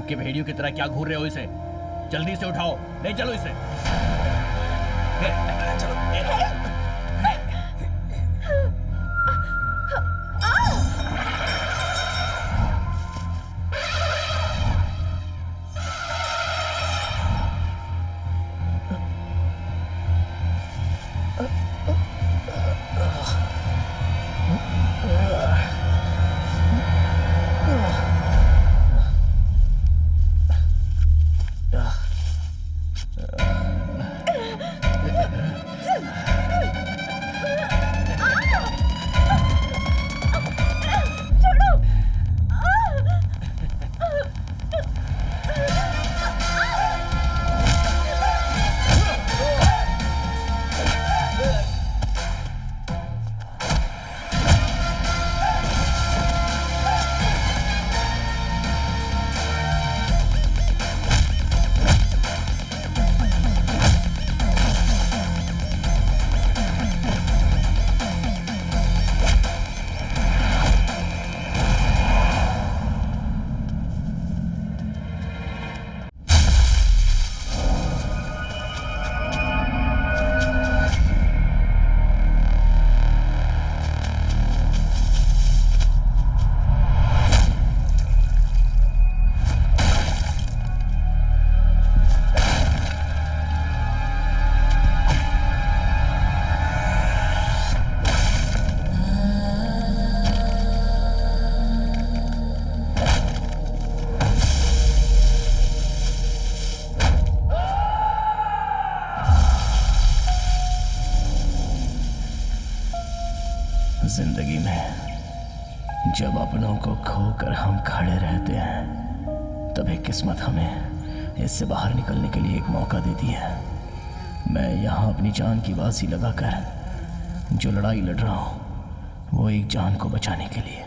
भूखे भेड़ियों की तरह क्या घूर रहे हो इसे? जल्दी से उठाओ, ले चलो इसे। चलो। जिंदगी में जब अपनों को खोकर हम खड़े रहते हैं, तभी किस्मत हमें इससे बाहर निकलने के लिए एक मौका देती है। मैं यहाँ अपनी जान की बाजी लगाकर जो लड़ाई लड़ रहा हूँ, वो एक जान को बचाने के लिए।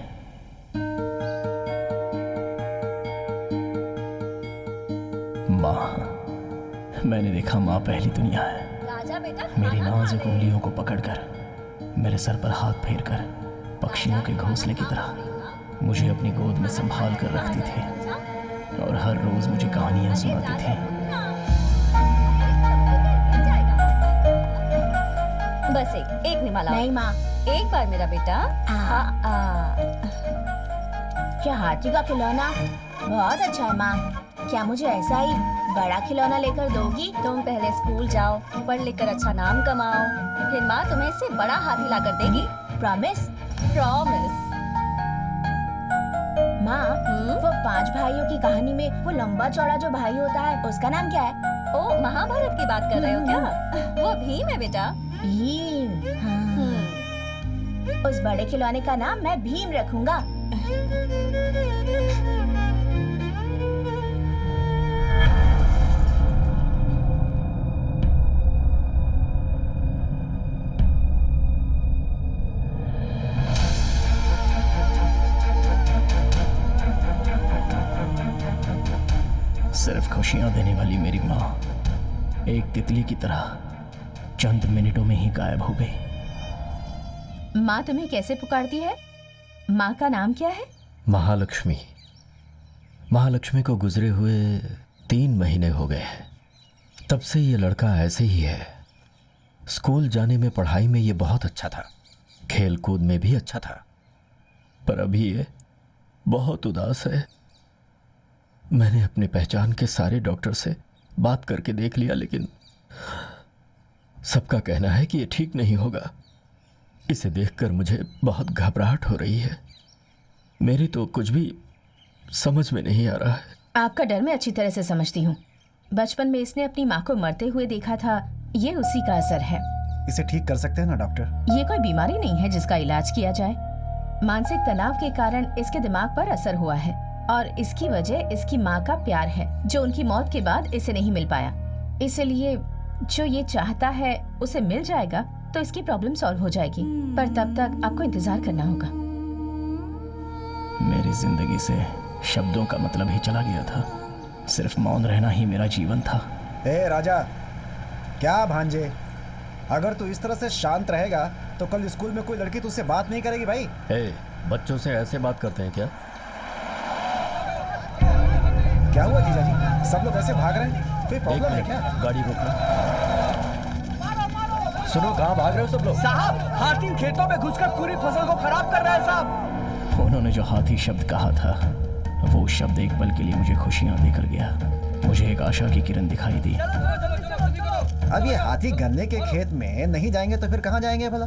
माँ, मैंने देखा माँ पहली दुनिया है। राजा बेटा, मेरी नाजुक उंगलियों को पकड़कर, मेरे सर पर हाथ फेरकर, पक्षियों के घोंसले की तरह मुझे अपनी गोद में संभाल कर रखती थी और हर रोज मुझे कहानियां सुनाती थी। बस एक निमाला। नहीं माँ। एक बार मेरा बेटा। क्या हाथी का खिलौना? बहुत अच्छा है माँ। क्या मुझे ऐसा ही बड़ा खिलौना लेकर दोगी? तुम पहले स्कूल जाओ, पढ़ लिख कर अच्छा नाम कमाओ, फिर माँ तुम्हें इससे बड़ा हाथी ला कर देगी। प्रॉमिस? प्रॉमिस। माँ, वो 5 भाइयों की कहानी में वो लंबा चौड़ा जो भाई होता है, उसका नाम क्या है? ओ, महाभारत की बात कर रहे हो क्या? वो भीम है बेटा। भीम। हाँ। उस बड़े खिलौने का नाम मैं भीम रखूंगा। सिर्फ खुशियां देने वाली मेरी माँ एक तितली की तरह चंद मिनटों में ही गायब हो गई। माँ तुम्हें कैसे पुकारती है? माँ का नाम क्या है? महालक्ष्मी। महालक्ष्मी को गुजरे हुए 3 महीने हो गए हैं। तब से ये लड़का ऐसे ही है। स्कूल जाने में, पढ़ाई में ये बहुत अच्छा था, खेल कूद में भी अच्छा था, पर अभी ये बहुत उदास है। मैंने अपनी पहचान के सारे डॉक्टर से बात करके देख लिया, लेकिन सबका कहना है कि ये ठीक नहीं होगा। इसे देखकर मुझे बहुत घबराहट हो रही है। मेरी तो कुछ भी समझ में नहीं आ रहा है। आपका डर मैं अच्छी तरह से समझती हूँ। बचपन में इसने अपनी माँ को मरते हुए देखा था, ये उसी का असर है। इसे ठीक कर सकते हैं ना डॉक्टर? ये कोई बीमारी नहीं है जिसका इलाज किया जाए। मानसिक तनाव के कारण इसके दिमाग पर असर हुआ है और इसकी वजह इसकी माँ का प्यार है, जो उनकी मौत के बाद इसे नहीं मिल पाया। इसलिए जो ये चाहता है उसे मिल जाएगा तो इसकी प्रॉब्लम सॉल्व हो जाएगी, पर तब तक आपको इंतजार करना होगा। मेरी जिंदगी से शब्दों का मतलब ही चला गया था। सिर्फ मौन रहना ही मेरा जीवन था। ए राजा, क्या भांजे, अगर तू इस तरह से शांत रहेगा तो कल स्कूल में कोई लड़की तुझसे बात नहीं करेगी भाई। बच्चों से ऐसे बात करते हैं क्या? क्या हुआ जीजा जी? सब लोग ऐसे भाग रहे हैं, कोई एक प्रॉब्लम है मिनट, क्या? गाड़ी रोको। सुनो, कहाँ भाग रहे हो सब लोग? साहब, हाथी खेतों में घुसकर पूरी फसल को खराब कर रहा है साहब। उन्होंने जो हाथी शब्द कहा था, वो शब्द एक पल के लिए मुझे खुशियां देकर गया। मुझे एक आशा की किरण दिखाई दी। अब ये हाथी गन्ने के खेत में नहीं जाएंगे तो फिर कहाँ जाएंगे भला?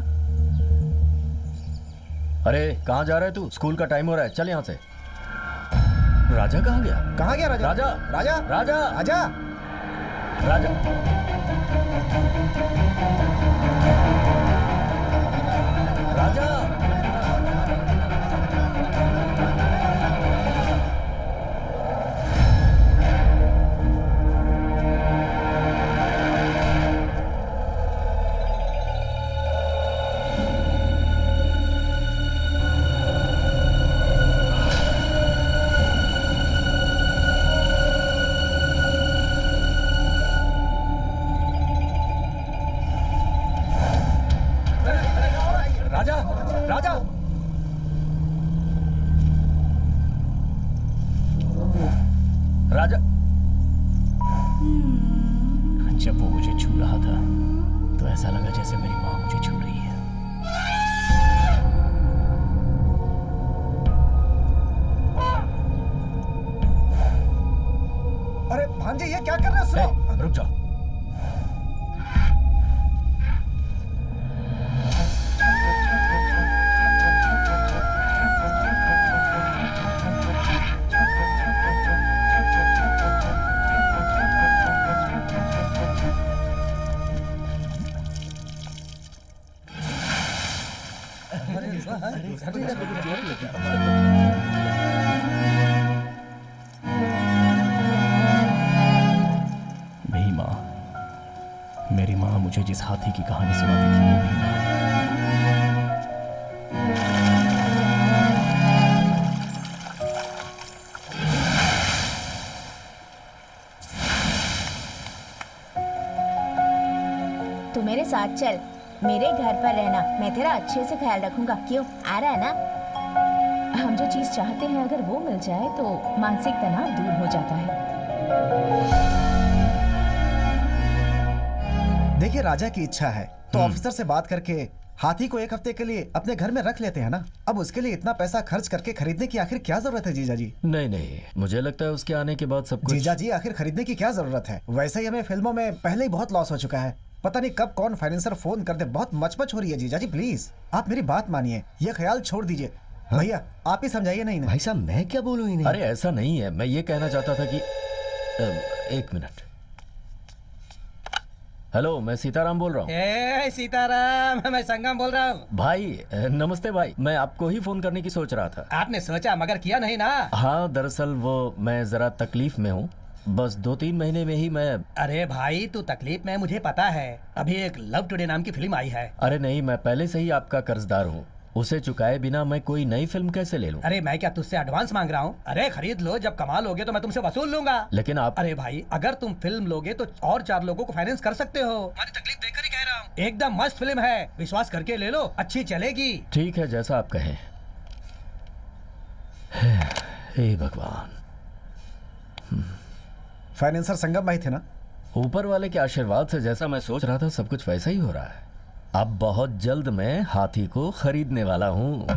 अरे कहाँ जा रहे तू? स्कूल का टाइम हो रहा है, चल यहाँ से। राजा कहाँ गया? कहाँ गया राजा? राजा! राजा! राजा! राजा! राजा! राजा! राजा! राजा! राजा! जब वो मुझे छू रहा था तो ऐसा लगा जैसे मेरी माँ मुझे छू रही है। अरे भांजे, ये क्या कर रहे हो? सुनो। रुक जाओ। भीमा, मेरी माँ मुझे जिस हाथी की कहानी सुनाती थी, वो भीमा। तू मेरे साथ चल, मेरे घर पर रहना, मैं तेरा अच्छे से ख्याल रखूंगा। क्यों, आ रहा है ना? हम जो चीज चाहते हैं अगर वो मिल जाए तो मानसिक तनाव दूर हो जाता है। देखिए, राजा की इच्छा है तो ऑफिसर से बात करके हाथी को एक हफ्ते के लिए अपने घर में रख लेते हैं ना। अब उसके लिए इतना पैसा खर्च करके खरीदने की आखिर क्या जरूरत है जीजा जी? नहीं नहीं, मुझे लगता है उसके आने के बाद सब कुछ। जीजा जी, आखिर खरीदने की क्या जरूरत है? वैसे ही हमें फिल्मों में पहले ही बहुत लॉस हो चुका है। पता नहीं कब कौन फाइनेंसर फोन कर दे। बहुत मचमच हो रही है जीजा जी, प्लीज आप मेरी बात मानिए, ये ख्याल छोड़ दीजिए। भैया आप ही समझाइए। नहीं भाई साहब, मैं क्या बोलूं इन्हें? अरे ऐसा नहीं है, मैं ये कहना चाहता था कि एक मिनट। हेलो, मैं सीताराम बोल रहा हूँ। ए सीताराम, मैं संगम बोल रहा हूँ। भाई नमस्ते भाई, मैं आपको ही फोन करने की सोच रहा था। आपने सोचा मगर किया नहीं ना? हाँ, दरअसल वो मैं जरा तकलीफ में हूँ। बस 2-3 महीने में ही मैं। अरे भाई, तू तकलीफ में, मुझे पता है। अभी एक लव टुडे नाम की फिल्म आई है। अरे नहीं, मैं पहले से ही आपका कर्जदार हूँ। उसे चुकाए बिना मैं कोई नई फिल्म कैसे ले लूं? अरे मैं क्या तुझसे एडवांस मांग रहा हूँ? अरे खरीद लो, जब कमा लोगे तो मैं तुमसे वसूल लूंगा। लेकिन आप। अरे भाई, अगर तुम फिल्म लोगे तो और 4 लोगों को फाइनेंस कर सकते हो। तुम्हारी तकलीफ देखकर ही कह रहा हूँ। एकदम मस्त फिल्म है, विश्वास करके ले लो, अच्छी चलेगी। ठीक है, जैसा आप कहें। हे भगवान। फाइनेंसर संगम भाई थे ना? ऊपर वाले के आशीर्वाद से जैसा मैं सोच रहा था सब कुछ वैसा ही हो रहा है। अब बहुत जल्द मैं हाथी को खरीदने वाला हूँ।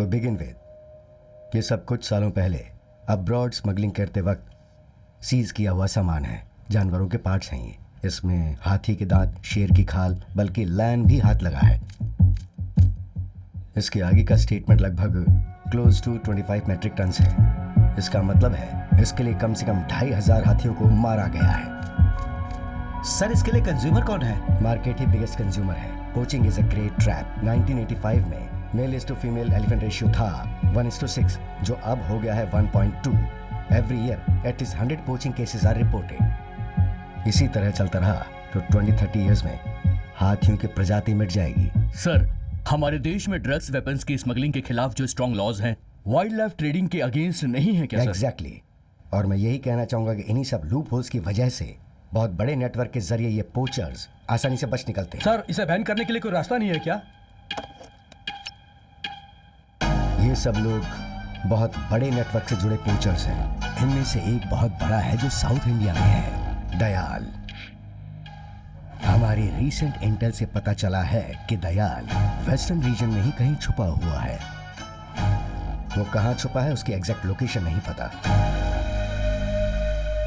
टू बिगिन विद, ये सब कुछ सालों पहले अब्रॉड स्मगलिंग करते वक्त सीज किया हुआ सामान है। जानवरों के पार्ट्स हैं ये। इसमें हाथी के दांत, शेर की खाल, बल्कि लैन भी हाथ लगा है। इसके आगे का स्टेटमेंट लगभग क्लोज टू 25 मेट्रिक टन है। इसका मतलब है इसके लिए कम से कम 2500 हाथियों को मारा गया है। सर इसके लिए कंज्यूमर कौन है? मार्केट ही बिगेस्ट कंज्यूमर है। Poaching is a great trap. 1985 में male is to female elephant ratio था 1:6, जो अब हो गया है 1.2। Every year at least 100 poaching cases are reported. इसी तरह चलता रहा तो 20-30 इयर्स में हाथियों की प्रजाति मिट जाएगी। सर, हमारे देश में ड्रग्स वेपन्स की स्मगलिंग के खिलाफ जो स्ट्रॉन्ग लॉज हैं, वाइल्ड लाइफ ट्रेडिंग के अगेंस्ट नहीं है क्या सर? एग्जैक्टली। और मैं यही कहना चाहूंगा कि इन्हीं सब लूप होल्स की वजह से बहुत बड़े नेटवर्क के जरिए ये पोचर्स आसानी से बच निकलते हैं। सर, इसे बैन करने के लिए कोई रास्ता नहीं है क्या? ये सब लोग बहुत बड़े नेटवर्क से जुड़े पोचर्स हैं। इनमें से एक बहुत बड़ा है जो साउथ इंडिया में है, दयाल। हमारी रीसेंट इंटेल से पता चला है कि दयाल वेस्टर्न रीजन में ही कहीं छुपा हुआ है। वो कहाँ छुपा है उसकी एग्जैक्ट लोकेशन नहीं पता।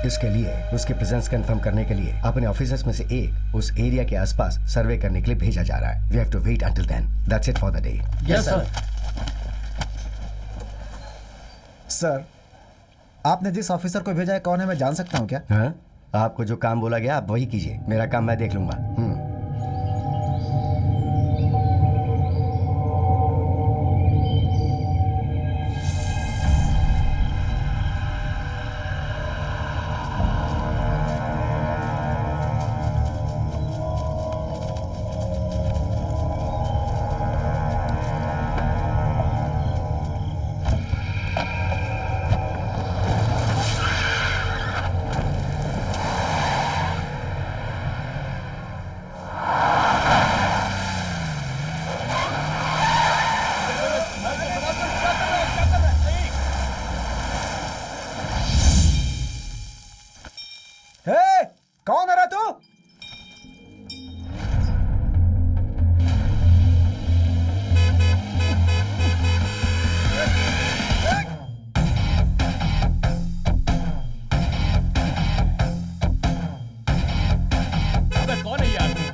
इसके लिए उसके प्रेजेंस कंफर्म करने के लिए अपने ऑफिसर्स में से एक उस एरिया के आसपास सर्वे करने के लिए भेजा जा रहा है। We have to wait until then. That's it for the day. Yes sir. Sir, आपने जिस ऑफिसर को भेजा है कौन है, मैं जान सकता हूँ क्या? हाँ? आपको जो काम बोला गया आप वही कीजिए। मेरा काम मैं देख लूंगा। हे, कौन है रे तू? अबे कौन है ये आदमी?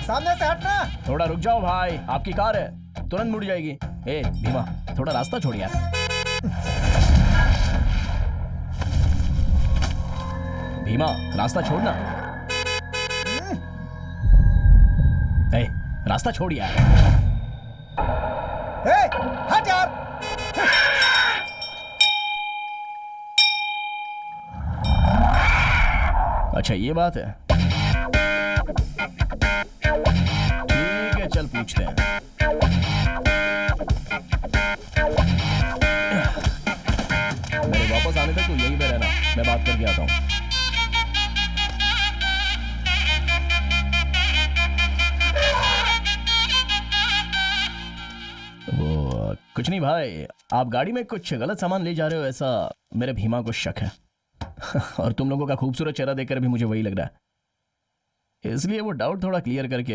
सामने से हटना। थोड़ा रुक जाओ भाई, आपकी कार है, तुरंत मुड़ जाएगी। ए भीमा, थोड़ा रास्ता छोड़ यार। भीमा, रास्ता छोड़ना। ए, रास्ता छोड़ यार। हे, हट यार। अच्छा ये बात है, ठीक है चल पूछते हैं। मेरे वापस आने तक तो यहीं पे रहना, मैं बात करके आता हूँ। वो कुछ नहीं भाई, आप गाड़ी में कुछ गलत सामान ले जा रहे हो ऐसा मेरे भीमा को शक है। और तुम लोगों का खूबसूरत चेहरा देखकर भी मुझे वही लग रहा है, इसलिए वो डाउट थोड़ा क्लियर करके।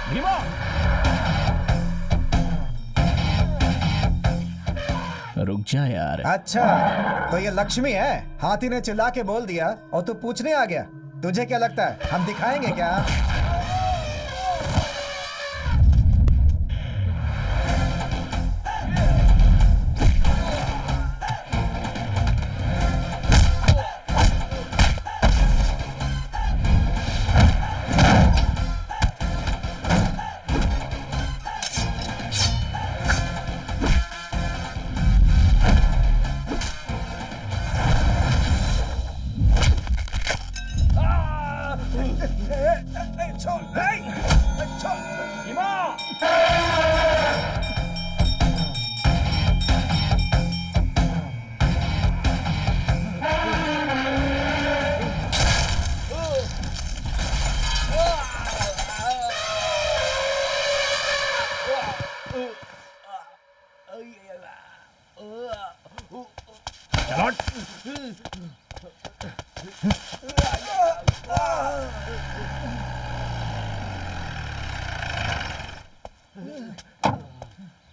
भीमा, रुक जा यार। अच्छा, तो ये लक्ष्मी है? हाथी ने चिल्ला के बोल दिया और तू पूछने आ गया। तुझे क्या लगता है हम दिखाएंगे क्या?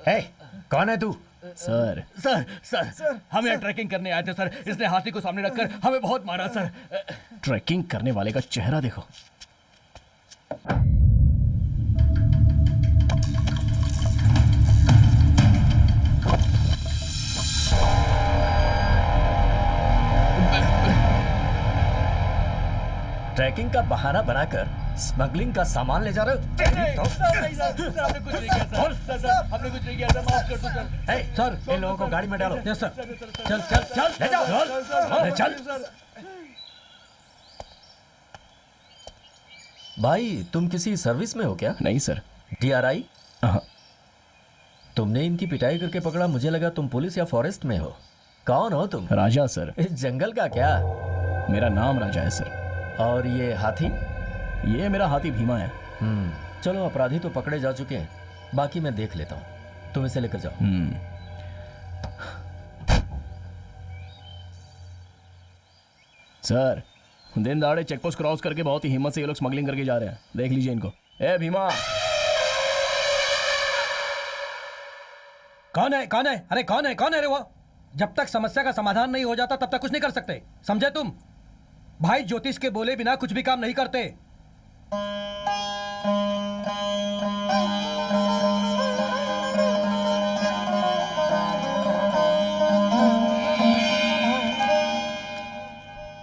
ए, कौन है तू? सर सर हम यहाँ ट्रैकिंग करने आए थे सर। इसने हाथी को सामने रखकर हमें बहुत मारा सर। ट्रैकिंग करने वाले का चेहरा देखो। ट्रैकिंग का बहाना बनाकर स्मगलिंग का सामान ले जा रहे हो? हमने कुछ नहीं किया सर। हमने कुछ नहीं किया सर, माफ कर दो सर। ए, सर इन लोगों को गाड़ी में डालो। Yes sir. चल चल चल ले जाओ। चल। भाई तुम किसी सर्विस में हो क्या? नहीं सर। DRI? हाँ। तुमने इनकी पिटाई करके पकड़ा, मुझे लगा तुम पुलिस या फॉरेस्ट में हो। कौन हो तुम? राजा सर। इस जंगल का क्या? मेरा नाम राजा है सर। और ये हाथी? ये मेरा हाथी भीमा है। चलो अपराधी तो पकड़े जा चुके हैं, बाकी मैं देख लेता हूँ। तुम इसे लेकर जाओ। सर दिन दहाड़े चेकपोस्ट क्रॉस करके बहुत ही हिम्मत से ये लोग स्मगलिंग करके जा रहे हैं। देख लीजिए इनको। ए भीमा। कौन है कौन है? अरे कौन है कौन है रे वो? जब तक समस्या का समाधान नहीं हो जाता तब तक कुछ नहीं कर सकते, समझे तुम? भाई ज्योतिष के बोले बिना कुछ भी काम नहीं करते।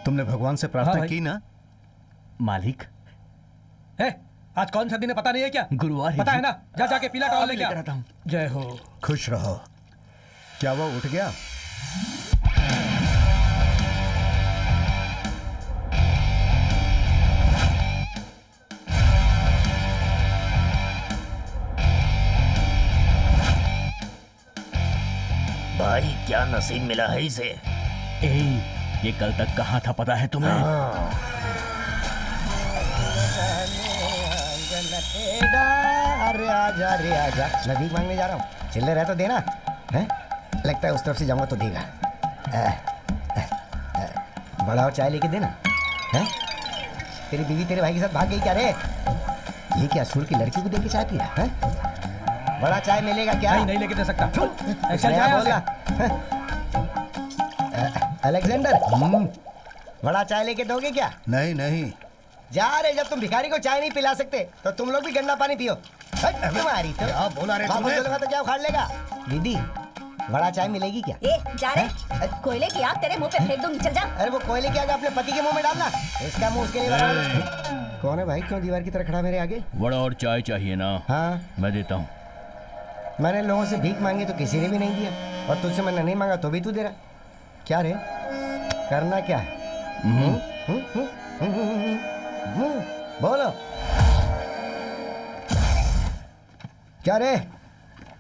तुमने भगवान से प्रार्थना हाँ भाई। की ना? मालिक है आज कौन सा दिन है पता नहीं है क्या? गुरुवार है पता जी। है ना? जा जाके पीला टॉवल लेके आ। लेकर आता हूँ। जय हो। खुश रहो। क्या वो उठ गया? भाई क्या नसीब मिला है इसे। ये कल तक कहाँ था पता है तुम्हें? अरे आजा रे आजा। मैं भीख मांगने जा रहा हूँ, चिल्ले रहे तो देना है। लगता है उस तरफ से जाऊंगा तो देगा। बड़ा और चाय लेके देना है। तेरी बीवी तेरे भाई के साथ भाग गई क्या रे? ये क्या सूर की लड़की को देख के चाय पी रहा है? बड़ा चाय मिलेगा क्या? नहीं लेके दे सकता। एक्शन नया जाए बोला। अलेक्जेंडर, बड़ा चाय लेके दोगे क्या? नहीं नहीं। जा रे, जब तुम भिखारी को चाय नहीं पिला सकते तो तुम लोग भी गंदा पानी पियो। तुम्हारी तो क्या बोला रे वापस तूने? बोलूंगा तो क्या उखाड़ लेगा? दीदी बड़ा चाय मिलेगी क्या? ए जा रे, कोयले की आग तेरे मुंह पे फेंक दूंगी, चल जा। अरे वो कोयले की आग अपने पति के मुंह में डालना, इसका मुंह उसके लिए बराबर। कौन है भाई, क्यों दीवार की तरह खड़ा मेरे आगे? वड़ा और चाय चाहिए ना? हाँ, मैं देता हूँ। मैंने लोगों से भीख मांगी तो किसी ने भी नहीं दिया, और तुझसे मैंने नहीं मांगा तो भी तू दे रहा। क्या रे, करना क्या है? बोलो क्या रे?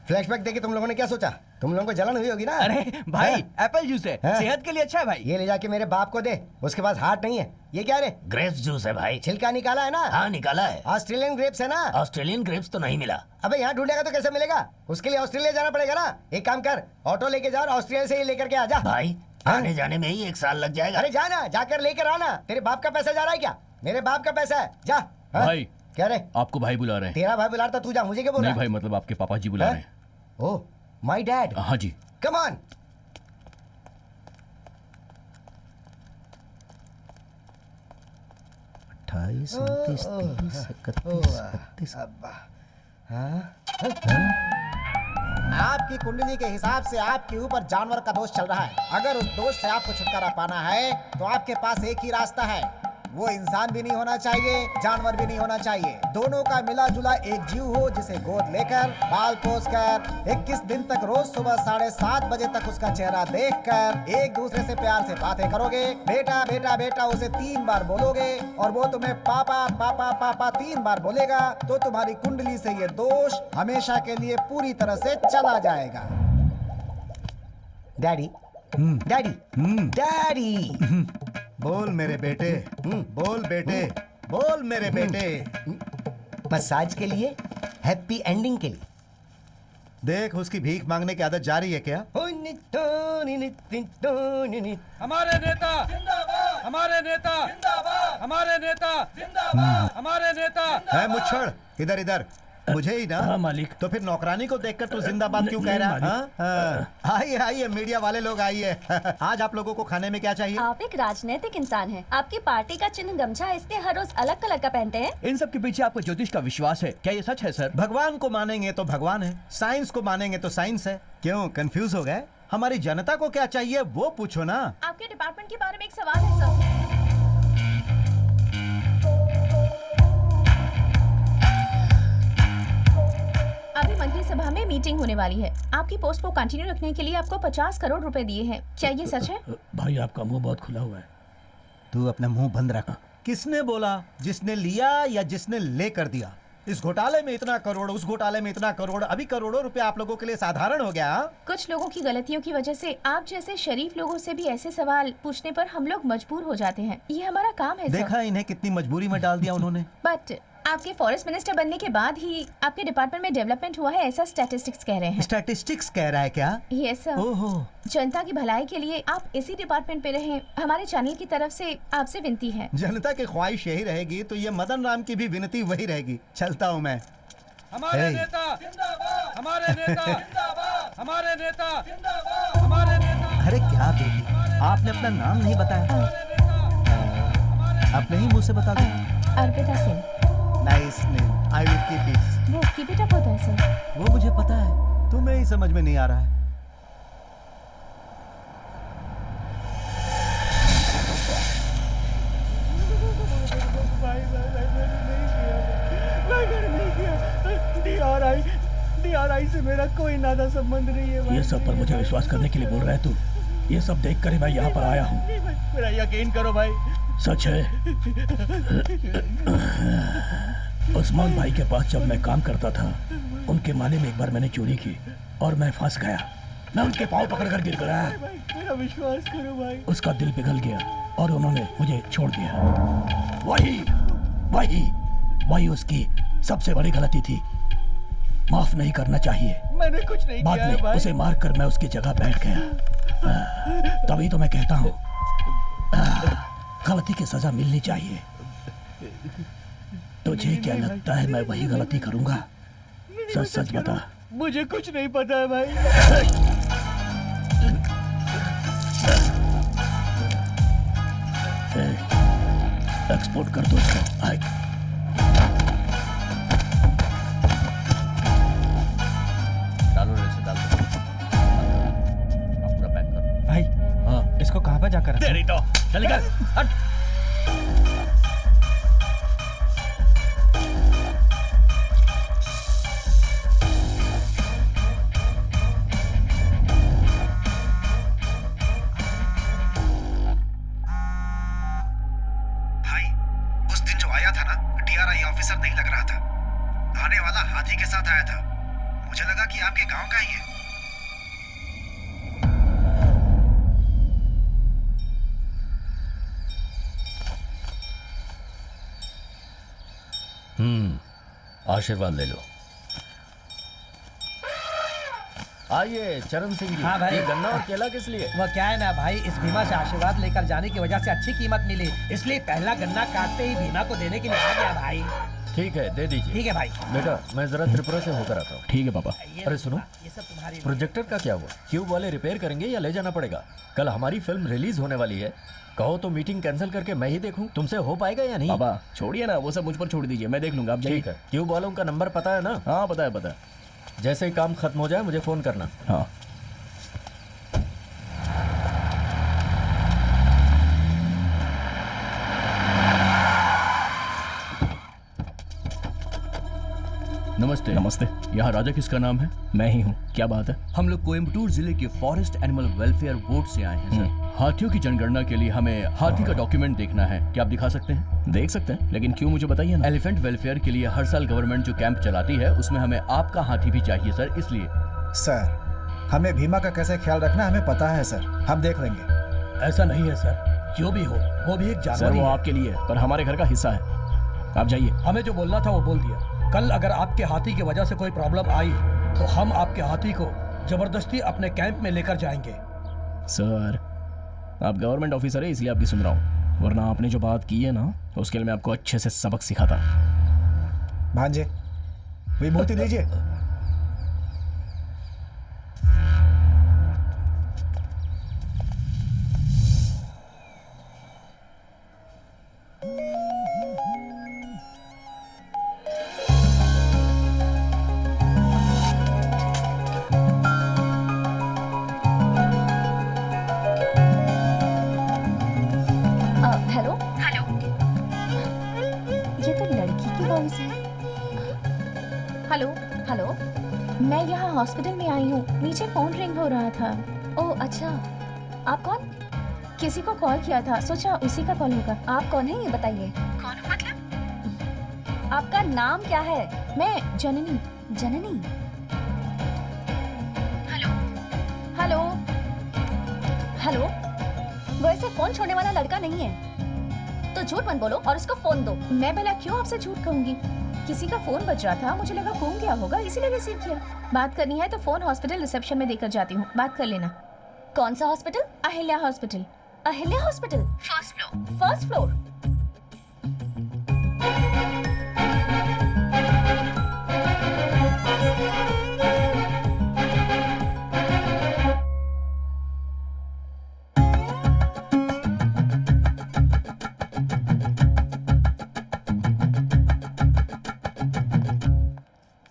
फ्लैशबैक देके तुम लोगों ने क्या सोचा? तुम लोगों को जलन हुई होगी ना? अरे भाई, हाँ? एप्पल जूस है, हाँ? सेहत के लिए अच्छा है भाई। ये ले जाके मेरे बाप को दे, उसके पास हार्ट नहीं है। ये क्या रे? ग्रेप्स जूस है भाई। छिलका निकाला है ना? हाँ निकाला है। ऑस्ट्रेलियन ग्रेप्स है ना? ऑस्ट्रेलियन ग्रेप्स तो नहीं मिला। अबे यहाँ ढूंढेगा तो कैसे मिलेगा? उसके लिए ऑस्ट्रेलिया जाना पड़ेगा ना। एक काम कर, ऑटो लेके जा और ऑस्ट्रेलिया से ये लेकर के आ जा। भाई हाँ? आने जाने में ही 1 साल लग जाएगा। अरे जाना, जाकर लेकर आना। तेरे बाप का पैसा जा रहा है क्या? मेरे बाप का पैसा है, जा। हाँ? भाई क्या रे? आपको भाई बुला रहे हैं। तेरा भाई बुला रहा था, तू जा, मुझे क्या बोल नहीं रहा भाई, मतलब आपके पापा जी बुला है? रहे हैं। ओह माय डैड, हाँ जी। Come on. अट्ठाईस, 29, 30, 31, 32। आपकी कुंडली के हिसाब से आपके ऊपर जानवर का दोष चल रहा है। अगर उस दोष से आपको छुटकारा पाना है तो आपके पास एक ही रास्ता है। वो इंसान भी नहीं होना चाहिए, जानवर भी नहीं होना चाहिए। दोनों का मिला जुला एक जीव हो, जिसे गोद लेकर बाल पोस कर 21 दिन तक रोज सुबह 7:30 बजे तक उसका चेहरा देखकर एक दूसरे से प्यार से बातें करोगे। बेटा बेटा बेटा उसे 3 बार बोलोगे और वो तुम्हें पापा पापा पापा 3 बार बोलेगा, तो तुम्हारी कुंडली से ये दोष हमेशा के लिए पूरी तरह से चला जाएगा। Daddy, daddy, daddy. बोल मेरे बेटे, बोल बेटे, बोल मेरे बेटे। मसाज के लिए, हैप्पी एंडिंग के लिए। देख उसकी भीख मांगने की आदत जारी है क्या? हमारे नेता जिंदाबाद, हमारे नेता जिंदाबाद, हमारे नेता जिंदाबाद, हमारे नेता। है मुच्छड़, इधर इधर। मुझे ही ना? हाँ मालिक। तो फिर नौकरानी को देखकर तू जिंदाबाद क्यों कह रहा है? हाँ? आइए आइए मीडिया वाले लोग आइए। आज आप लोगों को खाने में क्या चाहिए? आप एक राजनीतिक इंसान हैं। आपकी पार्टी का चिन्ह गमछा है, इसलिए हर रोज अलग कलर का पहनते हैं। इन सब के पीछे आपको ज्योतिष का विश्वास है, क्या ये सच है सर? भगवान को मानेंगे तो भगवान है, साइंस को मानेंगे तो साइंस है। क्यों कंफ्यूज हो गए? हमारी जनता को क्या चाहिए वो पूछो ना। आपके डिपार्टमेंट के बारे में एक सवाल है सर। अभी मंत्रिसभा में मीटिंग होने वाली है। आपकी पोस्ट को कंटिन्यू रखने के लिए आपको 50 करोड़ रुपए दिए हैं, क्या ये सच है? भाई आपका मुंह बहुत खुला हुआ है। तू अपना मुंह बंद रख। किसने बोला? जिसने लिया या जिसने लेकर दिया? इस घोटाले में इतना करोड़, उस घोटाले में इतना करोड़, अभी करोड़ों रुपए आप लोगों के लिए साधारण हो गया। कुछ लोगों की गलतियों की वजह से आप जैसे शरीफ लोगों से भी ऐसे सवाल पूछने पर हम लोग मजबूर हो जाते हैं। ये हमारा काम है सर। देखा इन्हें कितनी मजबूरी में डाल दिया उन्होंने। बट आपके फॉरेस्ट मिनिस्टर बनने के बाद ही आपके डिपार्टमेंट में डेवलपमेंट हुआ है, ऐसा स्टैटिस्टिक्स कह रहे हैं। स्टैटिस्टिक्स कह रहा है क्या? Yes sir. ओहो। जनता की भलाई के लिए आप इसी डिपार्टमेंट पे रहें, हमारे चैनल की तरफ से आपसे विनती है। जनता की ख्वाहिश यही रहेगी तो ये मदन राम की भी विनती वही रहेगी। चलता हूँ मैं। हमारे Hey. नेता जिंदाबाद, हमारे नेता जिंदाबाद, हमारे नेता जिंदाबाद, हमारे नेता। अरे क्या बेटी, आपने अपना नाम नहीं बताया। अपने ही मुंह से बता दो। Arpita Singh. Nice name, I will keep it. वो कीप इट अप होता है सर। वो मुझे पता है, तुम्हें ही समझ में नहीं आ रहा है। DRI से मेरा कोई नाता संबंध नहीं है। ये सब पर मुझे विश्वास करने के लिए बोल रहा है तू? ये सब देख कर ही मैं यहाँ पर आया हूँ। मेरा यकीन करो भाई। सच है। उस्मान भाई के पास जब मैं काम करता था, उनके माले में एक बार मैंने चोरी की और मैं फंस गया। मैं उनके पाँव पकड़कर गिर गया। मेरा विश्वास करो भाई। उसका दिल पिघल गया और उन्होंने मुझे छोड़ दिया। वही उसकी सबसे बड़ी गलती थी। माफ नहीं करना चाहिए। मैंने कुछ नहीं बाद किया है में भाई। उसे मारकर मैं उसकी जगह बैठ गया। तभी तो मैं कहता हूँ गलती की सजा मिलनी चाहिए। तुझे क्या लगता है मैं वही गलती करूंगा? सच सच बता। मुझे कुछ नहीं पता है भाई। एक्सपोर्ट कर दो इसको। आए। डालो से डाल दो। पूरा पैक कर भाई। हाँ इसको कहाँ पे जाकर तेरी तो चल निकल। हट। भाई उस दिन जो आया था ना, DRI ऑफिसर नहीं लग रहा था। आने वाला हाथी के साथ आया था। मुझे लगा कि आपके गांव का ही है। आशीर्वाद ले लो। आइए चरण सिंह जी। हाँ भाई। ये गन्ना और केला किस लिए? वो क्या है ना भाई, इस भीमा से आशीर्वाद लेकर जाने की वजह से अच्छी कीमत मिली, इसलिए पहला गन्ना काटते ही भीमा को देने के लिए आ गया भाई। ठीक है दे दीजिए। ठीक है भाई। बेटा मैं जरा त्रिपुरा से होकर आता हूँ। ठीक है पापा। अरे सुनो, ये सब तुम्हारी। प्रोजेक्टर का क्या हुआ? क्यूब वाले रिपेयर करेंगे या ले जाना पड़ेगा? कल हमारी फिल्म रिलीज होने वाली है। कहो तो मीटिंग कैंसिल करके मैं ही देखूं। तुमसे हो पाएगा या नहीं? पापा छोड़िए ना, वो सब मुझ पर छोड़ दीजिए, मैं देख लूंगा। आप जाइए। ठीक है। क्यूब वालों का नंबर पता है ना? हाँ पता है पता है। जैसे ही काम खत्म हो जाए मुझे फोन करना। हाँ नमस्ते। नमस्ते। यहाँ राजा किसका नाम है? मैं ही हूँ। क्या बात है? हम लोग कोयम्बटूर जिले के फॉरेस्ट एनिमल वेलफेयर बोर्ड से आए हैं सर। हाथियों की जनगणना के लिए हमें हाथी का डॉक्यूमेंट देखना है, क्या आप दिखा सकते हैं? देख सकते हैं, लेकिन क्यों मुझे बताइए ना। एलिफेंट वेलफेयर के लिए हर साल गवर्नमेंट जो कैंप चलाती है उसमें हमें आपका हाथी भी चाहिए सर, इसलिए। सर हमें भीमा का कैसे ख्याल रखना हमें पता है सर, हम देख लेंगे। ऐसा नहीं है सर, जो भी हो वो भी एक सर जानवर ही वो है। आपके लिए है, पर हमारे घर का हिस्सा है। आप जाइए। हमें जो बोलना था वो बोल दिया। कल अगर आपके हाथी की वजह से कोई प्रॉब्लम आई तो हम आपके हाथी को जबरदस्ती अपने कैंप में लेकर जाएंगे। सर आप गवर्नमेंट ऑफिसर है इसलिए आपकी सुन रहा हूँ, वरना आपने जो बात की है ना उसके लिए मैं आपको अच्छे से सबक सिखाता। भांजे विभूति लीजिए। हेलो हेलो, ये तो लड़की की वॉइस है। Hello, hello. मैं यहाँ हॉस्पिटल में आई हूँ, नीचे फोन रिंग हो रहा था। ओह अच्छा, आप कौन? किसी को कॉल किया था, सोचा उसी का कॉल होगा। आप कौन है ये बताइए। कौन मतलब? आपका नाम क्या है? मैं जननी। जननी। हेलो हेलो हेलो, वो ऐसे फोन छोड़ने वाला लड़का नहीं है, तो झूठ मत बोलो और उसको फोन दो। मैं भला क्यों आपसे झूठ कहूंगी? किसी का फोन बज रहा था, मुझे लगा गुम गया होगा, इसीलिए रिसीव किया। बात करनी है तो फोन हॉस्पिटल रिसेप्शन में देकर जाती हूँ, बात कर लेना। कौन सा hospital? Ahilya hospital. Ahilya hospital, first floor. First floor.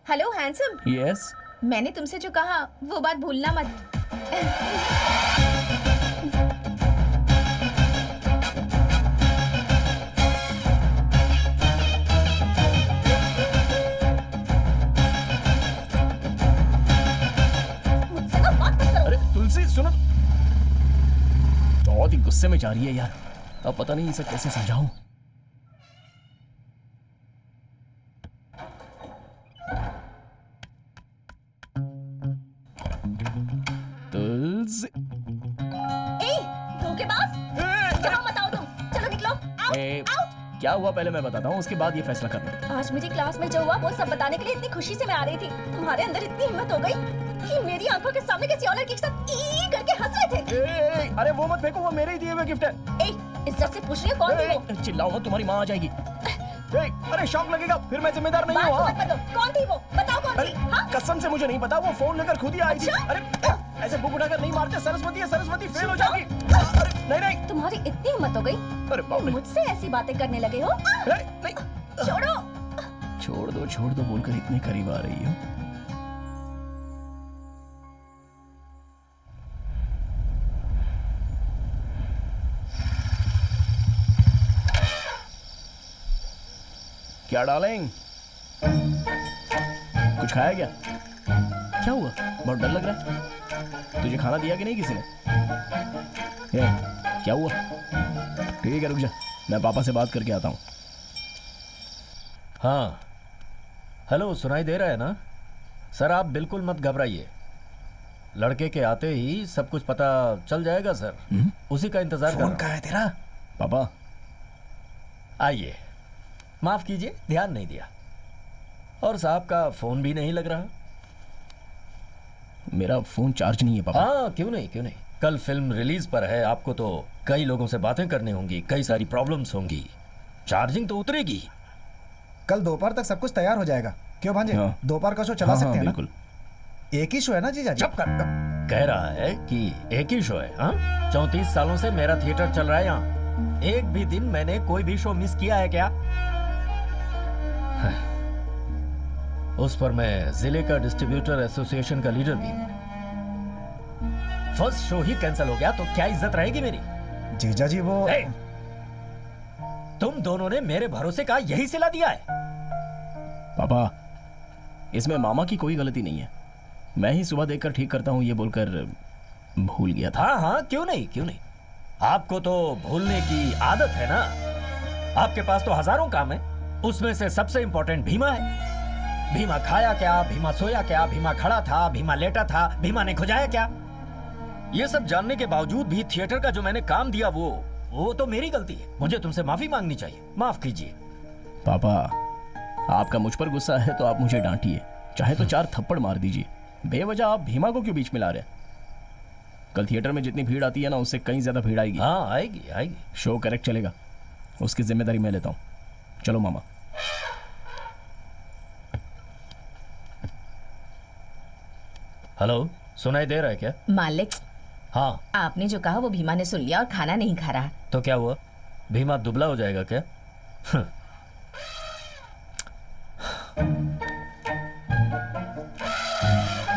Hello handsome, yes. मैंने तुमसे जो कहा वो बात भूलना मत। मुझसे ना बात मत करो। अरे तुलसी सुनो, बहुत ही गुस्से में जा रही है यार। अब पता नहीं इसे कैसे समझाऊं। तुलसी, ए, धोखेबाज, यहाँ मत आओ तुम, चलो निकलो। आओ, ए, आओ। क्या हुआ पहले मैं बताता हूँ, उसके बाद ये फैसला करना। आज मेरी क्लास में जो हुआ वो सब बताने के लिए इतनी खुशी से मैं आ रही थी। तुम्हारे अंदर इतनी हिम्मत हो गई कि मेरी आंखों के सामने किसी और लड़की के साथ ई करके हंस रहे थे। अरे वो मत फेंको, वो मेरे ही दिए हुए गिफ्ट है। ए, इज्जत से पूछ रही है कौन थी वो? चिल्लाओ मत, तुम्हारी माँ आ जाएगी। अरे शौक लगेगा, फिर मैं जिम्मेदार नहीं बात हूँ। तो मत बदलो, कौन थी वो? बताओ कौन थी? हाँ? कसम से मुझे नहीं पता, वो फोन लेकर खुद ही आई थी। अच्छा? अरे ऐसे बुक उठाकर नहीं मारते, सरस्वती है, सरस्वती फेल हो जाएगी। अरे नहीं नहीं, तुम्हारी इतनी हिम्मत हो गई, अरे बाप रे। मुझसे ऐसी बातें करने लगे हो? नहीं, छोड़ो। छोड़ दो बोलकर इतने करीब आ रही हो। क्या डालेंगे? कुछ खाया क्या? क्या हुआ? बहुत डर लग रहा है। तुझे खाना दिया कि नहीं किसी ने? ये, क्या हुआ? ठीक है रुक जा, मैं पापा से बात करके आता हूँ। हाँ हेलो, सुनाई दे रहा है ना? सर आप बिल्कुल मत घबराइए, लड़के के आते ही सब कुछ पता चल जाएगा सर। उसी का इंतजार कर फोन रहा कहाँ है तेरा? पापा, हूं। आइए, माफ कीजिए ध्यान नहीं दिया। और साहब का फोन भी नहीं लग रहा। मेरा फोन चार्ज नहीं है पापा। हाँ क्यों नहीं, क्यों नहीं। कल फिल्म रिलीज पर है, आपको तो कई लोगों से बातें करनी होंगी, कई सारी प्रॉब्लम्स होंगी, चार्जिंग तो उतरेगी। कल दोपहर तक सब कुछ तैयार हो जाएगा। क्यों भांजे, हाँ। दोपहर का शो चला हाँ, सकते हैं ना? बिल्कुल। एक ही शो है ना जीजा जी? जब कर कह रहा है कि एक ही शो है। हाँ 34 सालों से मेरा थिएटर चल रहा है यहाँ, एक भी दिन मैंने कोई भी शो मिस किया है क्या? उस पर मैं जिले का डिस्ट्रीब्यूटर एसोसिएशन का लीडर भी हूं। फर्स्ट शो ही कैंसिल हो गया तो क्या इज्जत रहेगी मेरी? जीजा जी वो ए, तुम दोनों ने मेरे भरोसे का यही सिला दिया है। पापा, इसमें मामा की कोई गलती नहीं है। मैं ही सुबह देखकर ठीक करता हूँ ये बोलकर भूल गया था। हाँ हाँ क्यों नहीं, क्यों नहीं। आपको तो भूलने की आदत है ना। आपके पास तो हजारों काम है, उसमें से सबसे इंपॉर्टेंट भीमा है। भीमा खाया क्या, भीमा सोया क्या, भीमा खड़ा था, भीमा लेटा था, भीमा ने खुजाया क्या? ये सब जानने के बावजूद भी थिएटर का जो मैंने काम दिया वो तो मेरी गलती है। मुझे तुमसे माफी मांगनी चाहिए, माफ कीजिए। पापा, आपका मुझ पर गुस्सा है तो आप मुझे डांटिए, चाहे तो 4 थप्पड़ मार दीजिए। बेवजह आप भीमा को क्यों बीच में ला रहे हैं? कल थिएटर में जितनी भीड़ आती है ना, उससे कहीं ज्यादा भीड़ आएगी। हाँ आएगी आएगी। शो करेक्ट चलेगा, उसकी जिम्मेदारी मैं लेता हूँ। चलो मामा। हेलो, सुनाई दे रहा है क्या? मालिक, हाँ, आपने जो कहा वो भीमा ने सुन लिया और खाना नहीं खा रहा। तो क्या हुआ? भीमा दुबला हो जाएगा क्या?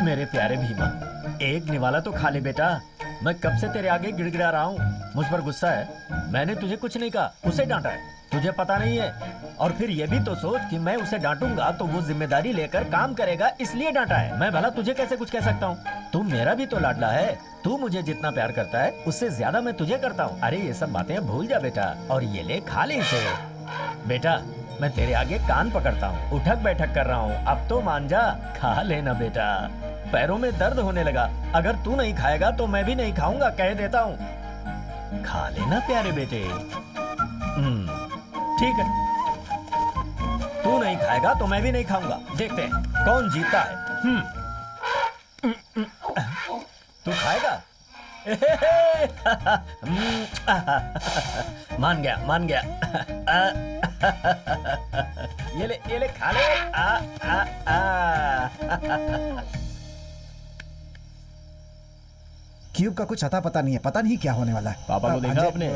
मेरे प्यारे भीमा, एक निवाला तो खा ले बेटा। मैं कब से तेरे आगे गिड़गिड़ा रहा हूँ। मुझ पर गुस्सा है? मैंने तुझे कुछ नहीं कहा, उसे डांटा है। तुझे पता नहीं है? और फिर ये भी तो सोच कि मैं उसे डांटूंगा तो वो जिम्मेदारी लेकर काम करेगा, इसलिए डांटा है। मैं भला तुझे कैसे कुछ कह सकता हूँ? तू मेरा भी तो लाडला है। तू मुझे जितना प्यार करता है उससे ज्यादा मैं तुझे करता हूँ। अरे ये सब बातें भूल जा बेटा, और ये ले खा ले इसे। बेटा, मैं तेरे आगे कान पकड़ता हूँ, उठक बैठक कर रहा हूँ, अब तो मान जा, खा लेना बेटा। पैरों में दर्द होने लगा, अगर तू नहीं खाएगा तो मैं भी नहीं खाऊंगा, कह देता हूँ। खा लेना प्यारे बेटे। ठीक है, तू नहीं खाएगा तो मैं भी नहीं खाऊंगा, देखते हैं कौन जीतता है। तू खाएगा? मान गया, मान गया। ये ले खा ले। क्यूब का कुछ अता पता नहीं है, पता नहीं क्या होने वाला है। पापा को देखा भांजे, आपने?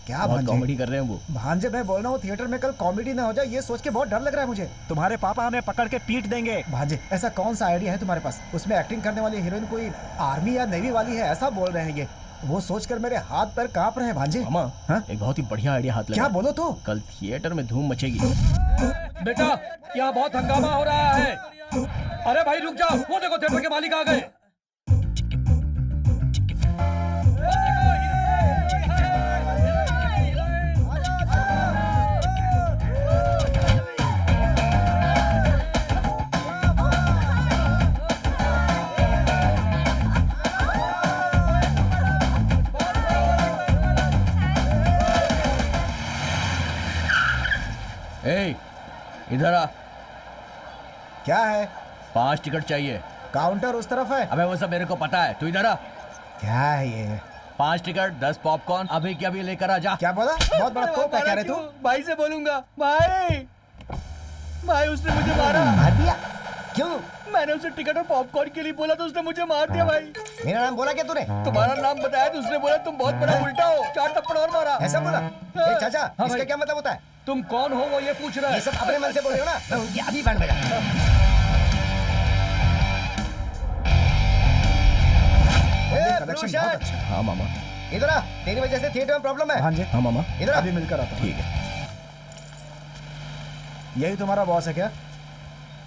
क्या बहुत भांजे? कॉमेडी कर रहे हैं वो। भांजे, मैं बोल रहा हूँ थिएटर में कल कॉमेडी ना हो जाए, ये सोच के बहुत डर लग रहा है मुझे। तुम्हारे पापा हमें पकड़ के पीट देंगे। भांजे, ऐसा कौन सा आइडिया है तुम्हारे पास? उसमें एक्टिंग करने वाली हीरोइन कोई आर्मी या नेवी वाली है, ऐसा बोल रहे हैं ये। वो सोचकर मेरे हाथ पैर कांप रहे हैं भांजे। मामा, हाँ? एक बहुत ही बढ़िया आइडिया हाथ लगा। क्या बोलो तो? कल थिएटर में धूम मचेगी। बेटा, यहाँ बहुत हंगामा हो रहा है। अरे भाई रुक जाओ, वो देखो थिएटर के मालिक आ गए। ए, इधर आ। क्या है? 5 टिकट चाहिए। काउंटर उस तरफ है। अबे वो सब मेरे को पता है, तू इधर आ। क्या है ये? 5 टिकट, 10 पॉपकॉर्न, अभी क्या भी लेकर आ जा। क्या बोला? बहुत बड़ा तोप है क्या रे तू? भाई से बोलूंगा। भाई उसने मुझे मारा। मार दिया? क्यों? मैंने उसे टिकट और पॉपकॉर्न के लिए बोला तो उसने मुझे मार दिया भाई। मेरा नाम बोला क्या तूने? तुम्हारा नाम बताया तो उसने बोला तुम बहुत बड़ा उल्टा हो, 4 थप्पड़ और मारा। ऐसा बोला? ए, चाचा, हाँ इसका भाई। क्या मतलब होता है? तुम कौन हो वो ये पूछ रहा ये है। सब अपने मन से बोल रहे हो ना? मैं उनकी अभी बैंड बजा। कलेक्शन बहुत अच्छा। हाँ मामा। इधर आ, तेरी वजह से थिएटर में प्रॉब्लम है। भांजे, हाँ मामा। इधर आ। अभी मिलकर आता हूँ। ठीक है। यही तुम्हारा बॉस है क्या?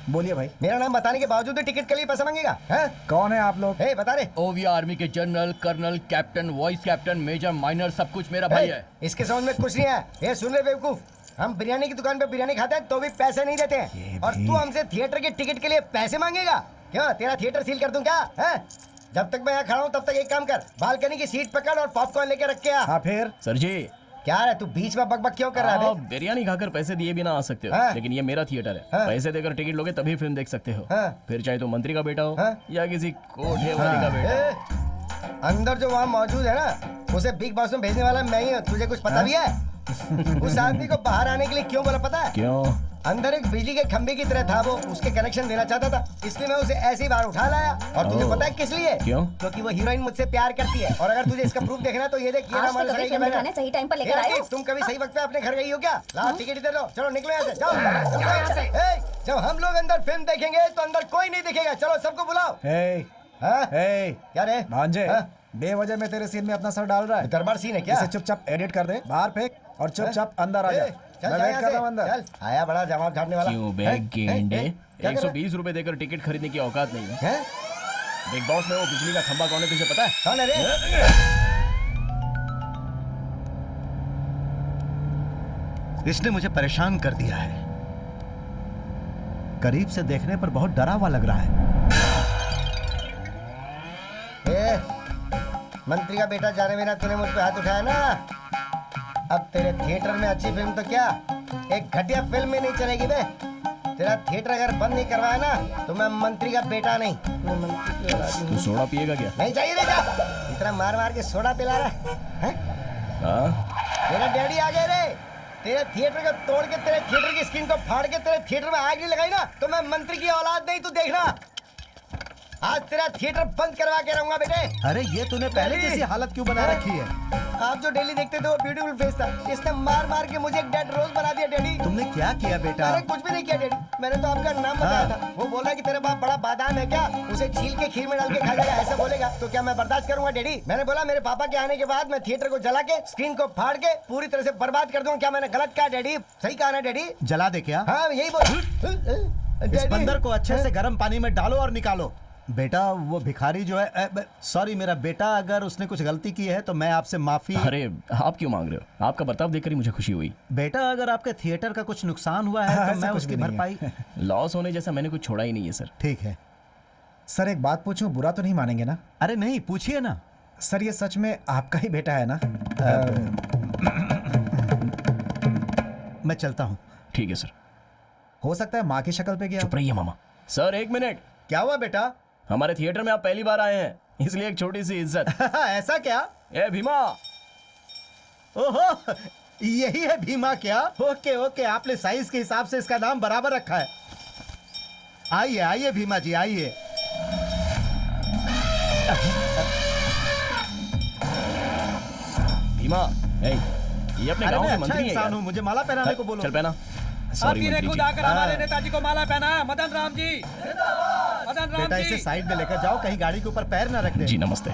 बोलिए भाई। मेरा नाम बताने के बावजूद भी टिकट के लिए पैसा मांगेगा? हैं? कौन है आप लोग? ए, बता रे। ओवी आर्मी के general, colonel, captain, vice captain, major, minor, सब कुछ मेरा भाई है। इसके समझ में कुछ नहीं है। ये सुन ले बेवकूफ, हम बिरयानी की दुकान पे बिरयानी खाते हैं तो भी पैसे नहीं देते हैं, और तू हमसे थिएटर के टिकट के लिए पैसे मांगेगा? क्यों, तेरा थिएटर सील कर दूं क्या? हैं? जब तक मैं यहाँ खड़ा हूँ तब तक एक काम कर, बालकनी की सीट पकड़ और पॉपकॉर्न लेके रख के आ। हाँ फिर? सर जी, क्या है तू बीच में बकबक क्यों कर रहा है आप बे? बिरयानी खाकर पैसे दिए बिना आ सकते हो, हाँ। लेकिन ये मेरा थिएटर है। हाँ। पैसे देकर टिकट लोगे तभी फिल्म देख सकते हो। हाँ। फिर चाहे तो मंत्री का बेटा हो हाँ। या किसी कोठे वाली का बेटा। ए, अंदर जो वहाँ मौजूद है ना, उसे बिग बॉस में भेजने वाला मैं ही हूँ। तुझे कुछ पता भी है? उस आदमी को बाहर आने के लिए क्यों बोला पता है? क्यों? अंदर एक बिजली के खंभे की तरह था वो, उसके कनेक्शन देना चाहता था, इसलिए मैं उसे ऐसे ही बाहर उठा लाया। और तुझे ओह। पता है किस लिए? क्यों? क्योंकि वो हीरोइन मुझसे प्यार करती है। और अगर तुझे इसका प्रूफ देखना है तो ये देख, ये आज ना तो हमारे कभी साइड फिल्म में दिखाने सही टाइम पर लेकर आए हो। तुम कभी सही वक्त पे अपने घर गई हो क्या? लाओ टिकट इधर लो, चलो निकलो यहाँ से, जाओ चलो यहाँ से। ए, जब हम लोग अंदर फिल्म देखेंगे तो अंदर कोई नहीं दिखेगा। चलो सबको बुलाओ। हे, हाँ? हे, क्या रे? भांजे, हाँ? बेवजह में तेरे सीन में अपना सर डाल रहा है। दरबार सीन है क्या? इसे चुपचाप एडिट कर दे, बाहर फेंक और चुपचाप अंदर आ जा। ए, चल मैं जा वेट यहाँ कर रहा हूँ से, अंदर। चल। आया बड़ा जवाब झाड़ने वाला। क्यों हैं? बैग गेंडे? हैं? क्या कर रहा है? 120 रुपए देकर टिकट खरीदने की औकात नहीं है। हैं? बिग बॉस में वो बिजली का खंभा कौन है तुझे पता है? कौन है रे? इसने मुझे परेशान कर दिया है। करीब से देखने पर बहुत डरा हुआ लग रहा है। ए, मंत्री का बेटा जाने बिना तूने मुझ पे हाथ उठाया ना, अब तेरे थिएटर में अच्छी फिल्म तो क्या, एक घटिया फिल्म में नहीं चलेगी बे। तेरा थिएटर अगर बंद नहीं करवाया ना तो मैं मंत्री का बेटा नहीं, मैं मंत्री की औलाद हूँ। तू सोडा पिएगा क्या? नहीं चाहिए रे, जा। इतना मार मार के सोडा पिला रहा है? हाँ? मेरा डैडी आ गए रे। तेरे थिएटर को तोड़ के, तेरे थिएटर की स्क्रीन को फाड़ के तेरे थिएटर में आग नहीं लगाई ना तो मैं मंत्री की औलाद नहीं, तू देखना। आज तेरा थिएटर बंद करवा के रहूंगा बेटे। अरे ये तूने पहले जैसी हालत क्यों बना रखी है? आप जो डेली देखते थे वो ब्यूटीफुल फेस था, इसने मार मार के मुझे एक डेड रोज बना दिया डैडी। तुमने क्या किया बेटा? अरे कुछ भी नहीं किया डैडी, मैंने तो आपका नाम बताया था। वो बोल रहा है कि तेरे बाप बड़ा बादाम है क्या, उसे छील के खीर में डाल के खा जाएगा, ऐसा बोलेगा तो क्या मैं बर्दाश्त करूंगा डैडी? मैंने बोला मेरे पापा के आने के बाद मैं थिएटर को जला के स्क्रीन को फाड़ के पूरी तरह से बर्बाद कर दूंगा। क्या मैंने गलत कहा डैडी? सही कहा ना डैडी? जला दे क्या? हाँ यही बोल। इस बंदर को अच्छे से गर्म पानी में डालो और निकालो। बेटा वो भिखारी जो है, सॉरी मेरा बेटा, अगर उसने कुछ गलती की है तो मैं आपसे माफी। अरे आप क्यों मांग रहे हो? आपका बर्ताव देखकर ही मुझे खुशी हुई। बेटा अगर आपके थिएटर का कुछ नुकसान हुआ है तो मैं उसकी भरपाई। लॉस होने जैसा मैंने कुछ छोड़ा ही नहीं है सर। ठीक है सर एक बात पूछूं, बुरा तो नहीं मानेंगे ना? अरे नहीं, पूछिए ना। सर ये सच में आपका ही बेटा है ना? मैं चलता हूँ। ठीक है सर। हो सकता है माँ की शक्ल पे गया। चुप रहिए मामा। सर एक मिनट। क्या हुआ बेटा? हमारे थिएटर में आप पहली बार आए हैं, इसलिए एक छोटी सी इज्जत। ऐसा क्या? ए भीमा। ओहो यही है भीमा क्या? ओके ओके, आपने साइज के हिसाब से इसका नाम बराबर रखा है। आइए आइए भीमा जी आइए। भीमा, ये अपने अरे गांव मैं के अच्छा मंत्री हैं इंसान यार। हूँ, मुझे माला पहनाने को बोलो। चल पहना। सॉरी आपकी ने मंत्री खुद जी। आकर हमारे नेताजी को माला पहना है। मदन राम जी, मदन राम बेटा जी। इसे साइड में लेकर जाओ, कहीं गाड़ी के ऊपर पैर ना रख दे। जी नमस्ते।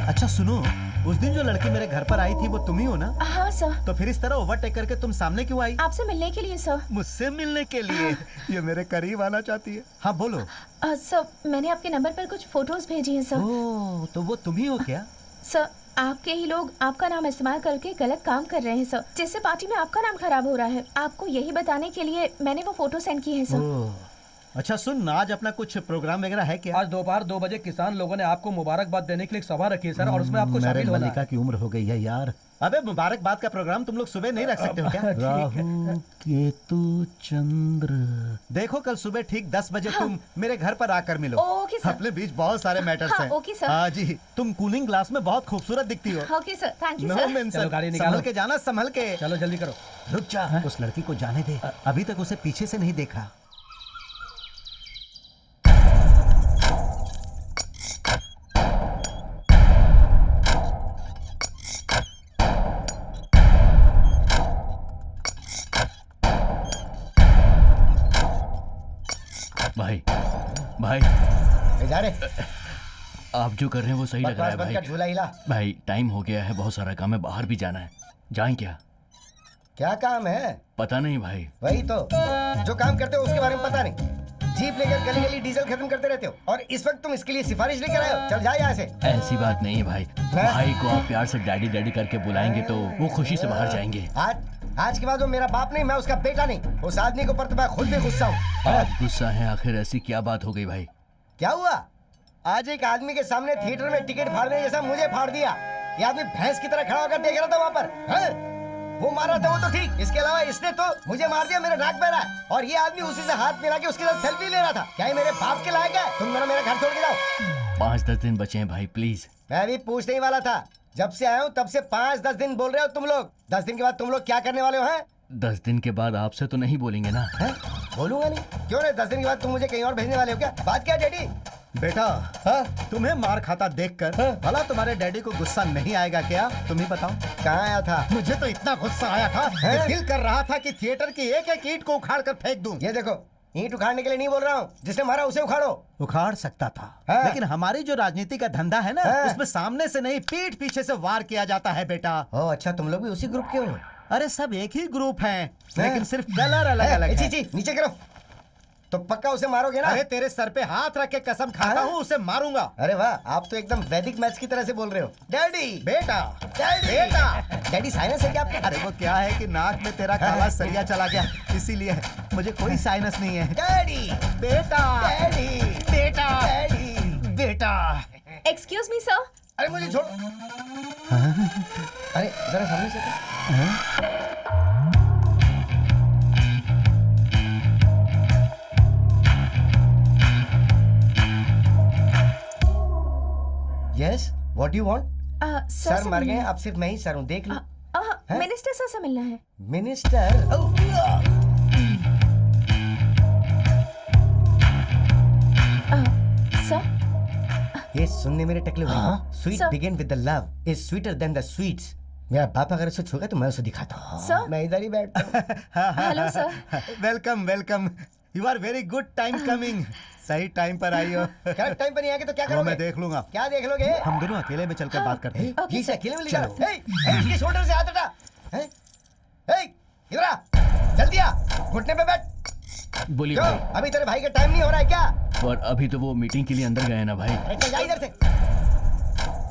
अच्छा सुनो, उस दिन जो लड़की मेरे घर पर आई थी वो तुम ही हो ना? हाँ सर। तो फिर इस तरह ओवरटेक करके तुम सामने क्यों आई? आपसे मिलने के लिए सर। मुझसे मिलने के लिए? ये मेरे करीब आना चाहती है। हाँ बोलो। सर मैंने आपके नंबर पर कुछ फोटोज भेजी हैं सर। ओह तो वो तुम ही हो क्या? सर आपके ही लोग आपका नाम इस्तेमाल करके गलत काम कर रहे हैं सर, जिससे पार्टी में आपका नाम खराब हो रहा है। आपको यही बताने के लिए मैंने वो फोटो सेंड की है सर। ओह अच्छा सुन, आज अपना कुछ प्रोग्राम वगैरह है क्या? आज दोपहर 2 बजे किसान लोगों ने आपको मुबारकबाद देने के लिए एक सभा रखी है सर, और उसमें आपको मेरे शामिल होना मल्लिका है। की उम्र हो गई है यार। अबे मुबारकबाद का प्रोग्राम तुम लोग सुबह नहीं रख सकते हो क्या? राहु केतु चंद्र। देखो कल सुबह ठीक 10 बजे तुम मेरे घर पर आकर मिलो। Okay sir. अपने बीच बहुत सारे मैटर्स हाँ, हैं। Okay sir. हाँ जी, तुम कूलिंग ग्लास में बहुत खूबसूरत दिखती हो। Okay sir, thank you know sir. Mention. चलो, गाड़ी निकालो। संभल के जाना, संभल के। चलो जल्दी करो। रुक जा, उस लड़की को जाने दे, अभी तक उसे पीछे से नहीं देखा। भाई भाई जा रे, आप जो कर रहे हैं वो सही लग रहा है बकवास बंद कर, भाई। झूला हिला। भाई टाइम हो गया है, बहुत सारा काम है, बाहर भी जाना है। जाएं क्या? क्या काम है? पता नहीं भाई। वही तो, जो काम करते हो उसके बारे में पता नहीं। जीप लेकर गली गली डीजल खत्म करते रहते हो, और इस वक्त तुम इसके लिए सिफारिश लेकर आए हो। चल जा यहाँ से। ऐसी बात नहीं है भाई। भाई को आप प्यार से डैडी डैडी करके बुलाएंगे तो वो खुशी से बाहर जाएंगे। आज के बाद वो मेरा बाप नहीं, मैं उसका बेटा नहीं। उस आदमी के ऊपर तो मैं खुद भी गुस्सा हूँ। आप गुस्सा हैं? आखिर ऐसी क्या बात हो गई भाई? क्या हुआ? आज एक आदमी के सामने थिएटर में टिकट फाड़ने जैसा मुझे फाड़ दिया। ये आदमी भैंस की तरह खड़ा होकर देख रहा था वहाँ पर। वो मार रहा था वो तो ठीक, इसके अलावा इसने तो मुझे मार दिया, मेरा नाक बह रहा है। और ये आदमी उसी से हाथ मिला के उसके साथ सेल्फी ले रहा था। क्या ये मेरे बाप के लायक है? तुम मेरा घर छोड़ के जाओ। 5-10 दिन बचे हैं भाई, प्लीज। मैं भी पूछने ही वाला था, जब से आया हूँ तब से 5-10 दिन बोल रहे हो तुम लोग। 10 दिन के बाद तुम लोग क्या करने वाले हो? हैं 10 दिन के बाद आपसे तो नहीं बोलेंगे ना? बोलूंगा नहीं, क्यों नहीं? 10 दिन के बाद तुम मुझे कहीं और भेजने वाले हो क्या? बात क्या है डैडी? बेटा तुम्हें मार खाता देखकर भला तुम्हारे डैडी को गुस्सा नहीं आएगा क्या? तुम ही बताओ। कहाँ आया था? मुझे तो इतना गुस्सा आया था कि दिल कर रहा था कि थिएटर की एक एक ईंट को उखाड़ कर फेंक दूं। ये देखो, ईंट उखाड़ने के लिए नहीं बोल रहा हूँ, जिसने मारा उसे उखाड़ो। उखाड़ सकता था, लेकिन हमारी जो राजनीति का धंधा है ना, उसमें सामने से नहीं पीठ पीछे से वार किया जाता है बेटा। ओह अच्छा, तुम लोग भी उसी ग्रुप के हो? अरे सब एक ही ग्रुप हैं, लेकिन सिर्फ कलर अलग अलग है। जी नीचे करो। तो पक्का उसे मारोगे ना? अरे तेरे सर पे हाथ रख के कसम खाता हूँ उसे मारूंगा। अरे वाह, आप तो एकदम वैदिक मैथ्स की तरह से बोल रहे हो। डैडी बेटा, डैडी बेटा। डैडी साइनस है क्या आपका? अरे वो क्या है कि नाक में तेरा काला सरिया चला गया, इसीलिए मुझे कोई साइनस नहीं है। डैडी बेटा, डैडी बेटा, डैडी बेटा। Excuse me sir. अरे मुझे छोड़। अरे जरा सामने से तो। Yes, what do you want? Sir से मर गए, मिलना अब सिर्फ मैं ही सर हूँ, देख लो। है। मिनिस्टर सर से मिलना है। मिनिस्टर? सर ये सुनने मेरे टकले हुए। Sweet Sir. Begin with the love is sweeter than the sweets. मेरा बाप अगर उसे छूगा तो मैं उसे दिखाता हूँ। Sir. मैं इधर ही बैठता हूँ। Hello sir. Welcome welcome, you are very good time coming. सही टाइम पर आई हो। करेक्ट टाइम पर नहीं आएंगे तो क्या वो करोगे? मैं देख लूंगा। क्या देख लोगे? हम दोनों अकेले में चलकर बात करते हैं। Okay, ये से sir. अकेले में ले जाओ। इसके शोल्डर से हाथ हटा। इधर आ, जल्दी आ, घुटने पे बैठ। बोलिए क्यों? भाई। अभी तेरे भाई का टाइम नहीं हो रहा है क्या? और अभी तो वो मीटिंग के लिए अंदर गए ना भाई। अरे चल जा इधर से,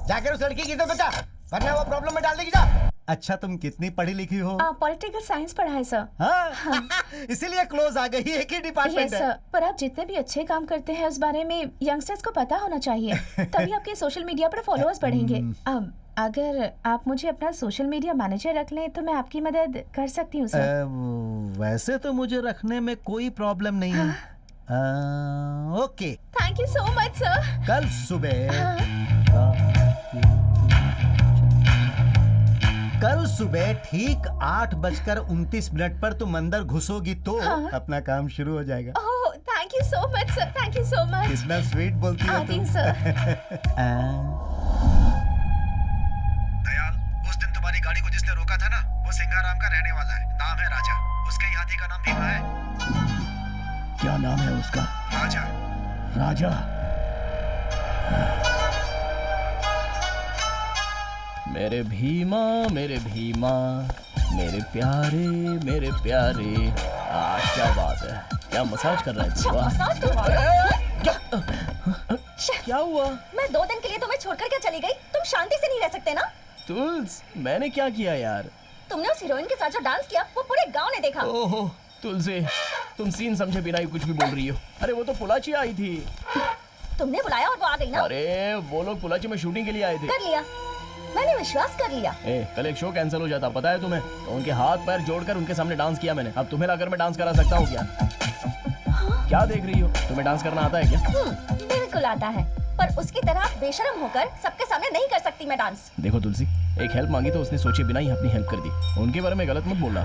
जाकर उस लड़की की इज्जत बचा, वरना वो प्रॉब्लम में डाल देगी। जा। अच्छा, तुम कितनी पढ़ी लिखी हो? पॉलिटिकल साइंस पढ़ा है सर। हाँ? इसीलिए क्लोज आ गई, एक ही डिपार्टमेंट यस है। सर, पर आप जितने भी अच्छे काम करते हैं उस बारे में यंगस्टर्स को पता होना चाहिए, तभी आपके सोशल मीडिया पर फॉलोअर्स बढ़ेंगे। अगर आप मुझे अपना सोशल मीडिया मैनेजर रख लें तो मैं आपकी मदद कर सकती हूँ सर। वैसे तो मुझे रखने में कोई प्रॉब्लम नहीं है। Okay, thank you so much sir. कल सुबह ठीक 8:29 पर तुम अंदर घुसोगी तो अपना काम शुरू हो जाएगा। Oh thank you so much sir, thank you so much. कितना स्वीट बोलती हो आती तुम। हूँ सर। दयाल, उस दिन तुम्हारी गाड़ी को जिसने रोका था ना, वो सिंगाराम का रहने वाला है। नाम है राजा। उसके ही हाथी का नाम भीमा है। क्या नाम है उसका? राजा। राजा। मेरे भीमा, मेरे भीमा, मेरे प्यारे। क्या बात है, क्या मसाज कर रहा है तू? वाह। मसाज करवा रहे क्या हुआ? मैं 2 दिन के लिए तुम्हें छोड़कर क्या चली गई? तुम शांति से नहीं रह सकते ना? तुल्स, मैंने क्या किया यार? तुमने उस हीरोइन के साथ जो डांस किया वो पूरे गांव ने देखा। ओहो तुलसी, तुम सीन समझे बिना ही कुछ भी बोल रही हो। अरे वो तो पुलाची आई थी। तुमने बुलाया और वो आ गई ना? अरे वो लोग पुलाची में शूटिंग के लिए आए थे। कर लिया, मैंने विश्वास कर लिया। कल एक शो कैंसिल हो जाता, पता है तुम्हें? तो उनके हाथ पैर जोड़कर उनके सामने डांस किया मैंने। अब तुम्हें लाकर मैं डांस करा सकता हूँ क्या? क्या देख रही हो? तुम्हें डांस करना आता है क्या? बिल्कुल आता है, पर उसकी तरह बेशरम होकर सबके सामने नहीं कर सकती मैं डांस। देखो तुलसी, एक हेल्प मांगी तो उसने सोचे बिना ही अपनी हेल्प कर दी। उनके बारे में गलत मत बोलना।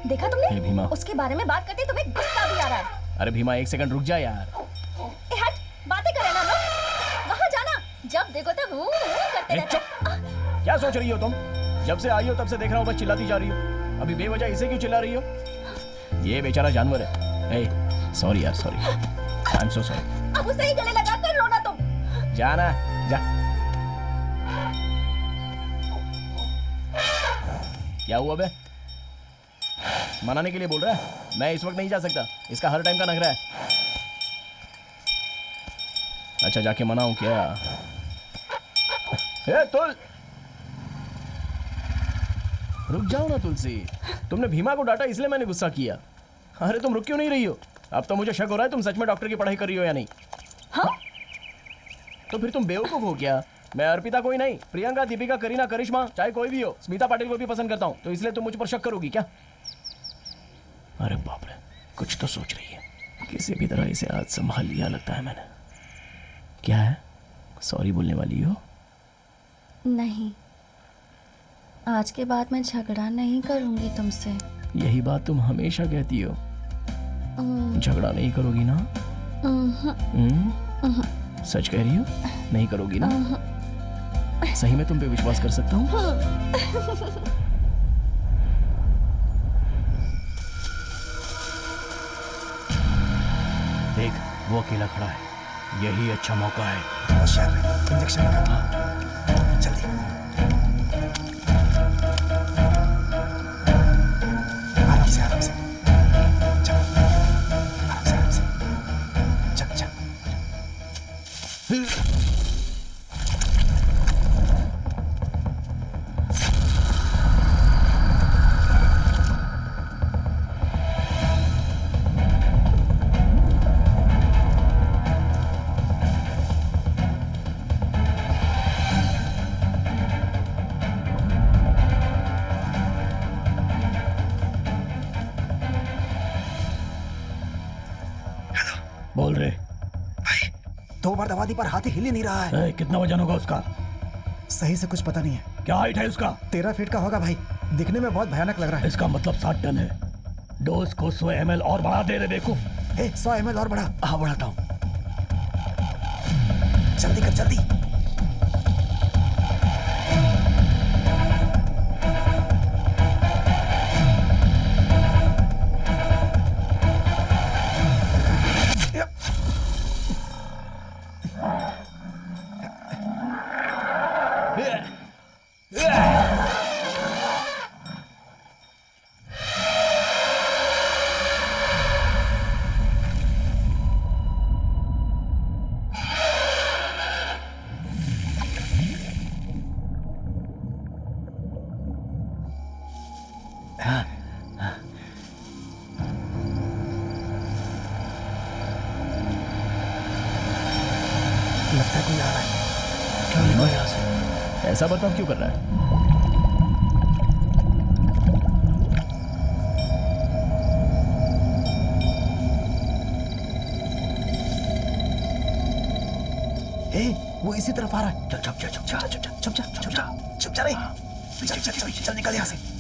देखा तुमने? भीमा, उसके बारे में बात करते तुम्हें गुस्सा भी आ रहा है। अरे भीमा, एक सेकंड रुक जा यार। हट, बातें करे ना लोग। वहाँ जाना, जब देखो तब करते रहते। क्या सोच रही हो तुम? जब से आई हो तब से देख रहा हूँ बस चिल्लाती जा रही हो। अभी बेवजह इसे क्यों चिल्ला रही हो? ये बेचारा जानवर है। सॉरी यार, sorry. I am so sorry. अब उसे ही गले लगा कर रोना तुम। जाना, जा। क्या हुआ बे? मनाने के लिए बोल रहा है? मैं इस वक्त नहीं जा सकता, इसका हर टाइम का नखरा है। अच्छा जाके मनाऊं क्या? तुल, रुक जाओ ना तुलसी। तुमने भीमा को डांटा इसलिए मैंने गुस्सा किया। अरे तुम रुक क्यों नहीं रही हो? अब तो मुझे शक हो रहा है तुम सच में डॉक्टर की पढ़ाई कर रही हो या नहीं। हाँ? तो फिर तुम बेवकूफ हो क्या? मैं अर्पिता कोई नहीं, प्रियंका, दीपिका, करीना, करिश्मा, चाहे कोई भी हो, स्मिता पाटिल को भी पसंद करता हूँ, तो इसलिए तुम मुझ पर शक करोगी क्या? अरे बाप रे, कुछ तो सोच रही है। किसी भी तरह इसे आज संभाल लिया लगता है मैंने। क्या है, सॉरी बोलने वाली हो? नहीं, आज के बाद मैं झगड़ा नहीं करूंगी तुमसे। यही बात तुम हमेशा कहती हो। झगड़ा नहीं करोगी ना? सच कह रही हो? नहीं करोगी ना? सही में तुम पे विश्वास कर सकता हूँ? देख, वो अकेला खड़ा है। यही अच्छा मौका है। होशियार रहे, इंजेक्शन लगा। जल्दी। आराम से, आराम से। चल, आराम से। चल, चल। बोल रहे। भाई, 2 बार दबा दी पर हाथी हिल ही नहीं रहा है। कितना वजन होगा उसका? सही से कुछ पता नहीं है। क्या हाइट है उसका? 13 फीट का होगा भाई, दिखने में बहुत भयानक लग रहा है। इसका मतलब 60 टन है। डोज को 100 ml और बढ़ा दे रे बेवकूफ। 100 ml और बढ़ा। हाँ बढ़ाता हूँ। जल्दी कर जल्दी। लगता है कोई आ रहा है। क्यों नहीं यहाँ से? ऐसा बर्ताव क्यों कर रहा है? वो इसी तरफ आ रहा है। चल चुप जा चुप जा चुप जा चुप जा चुप जा चुप जा रही। चल निकल यहाँ से।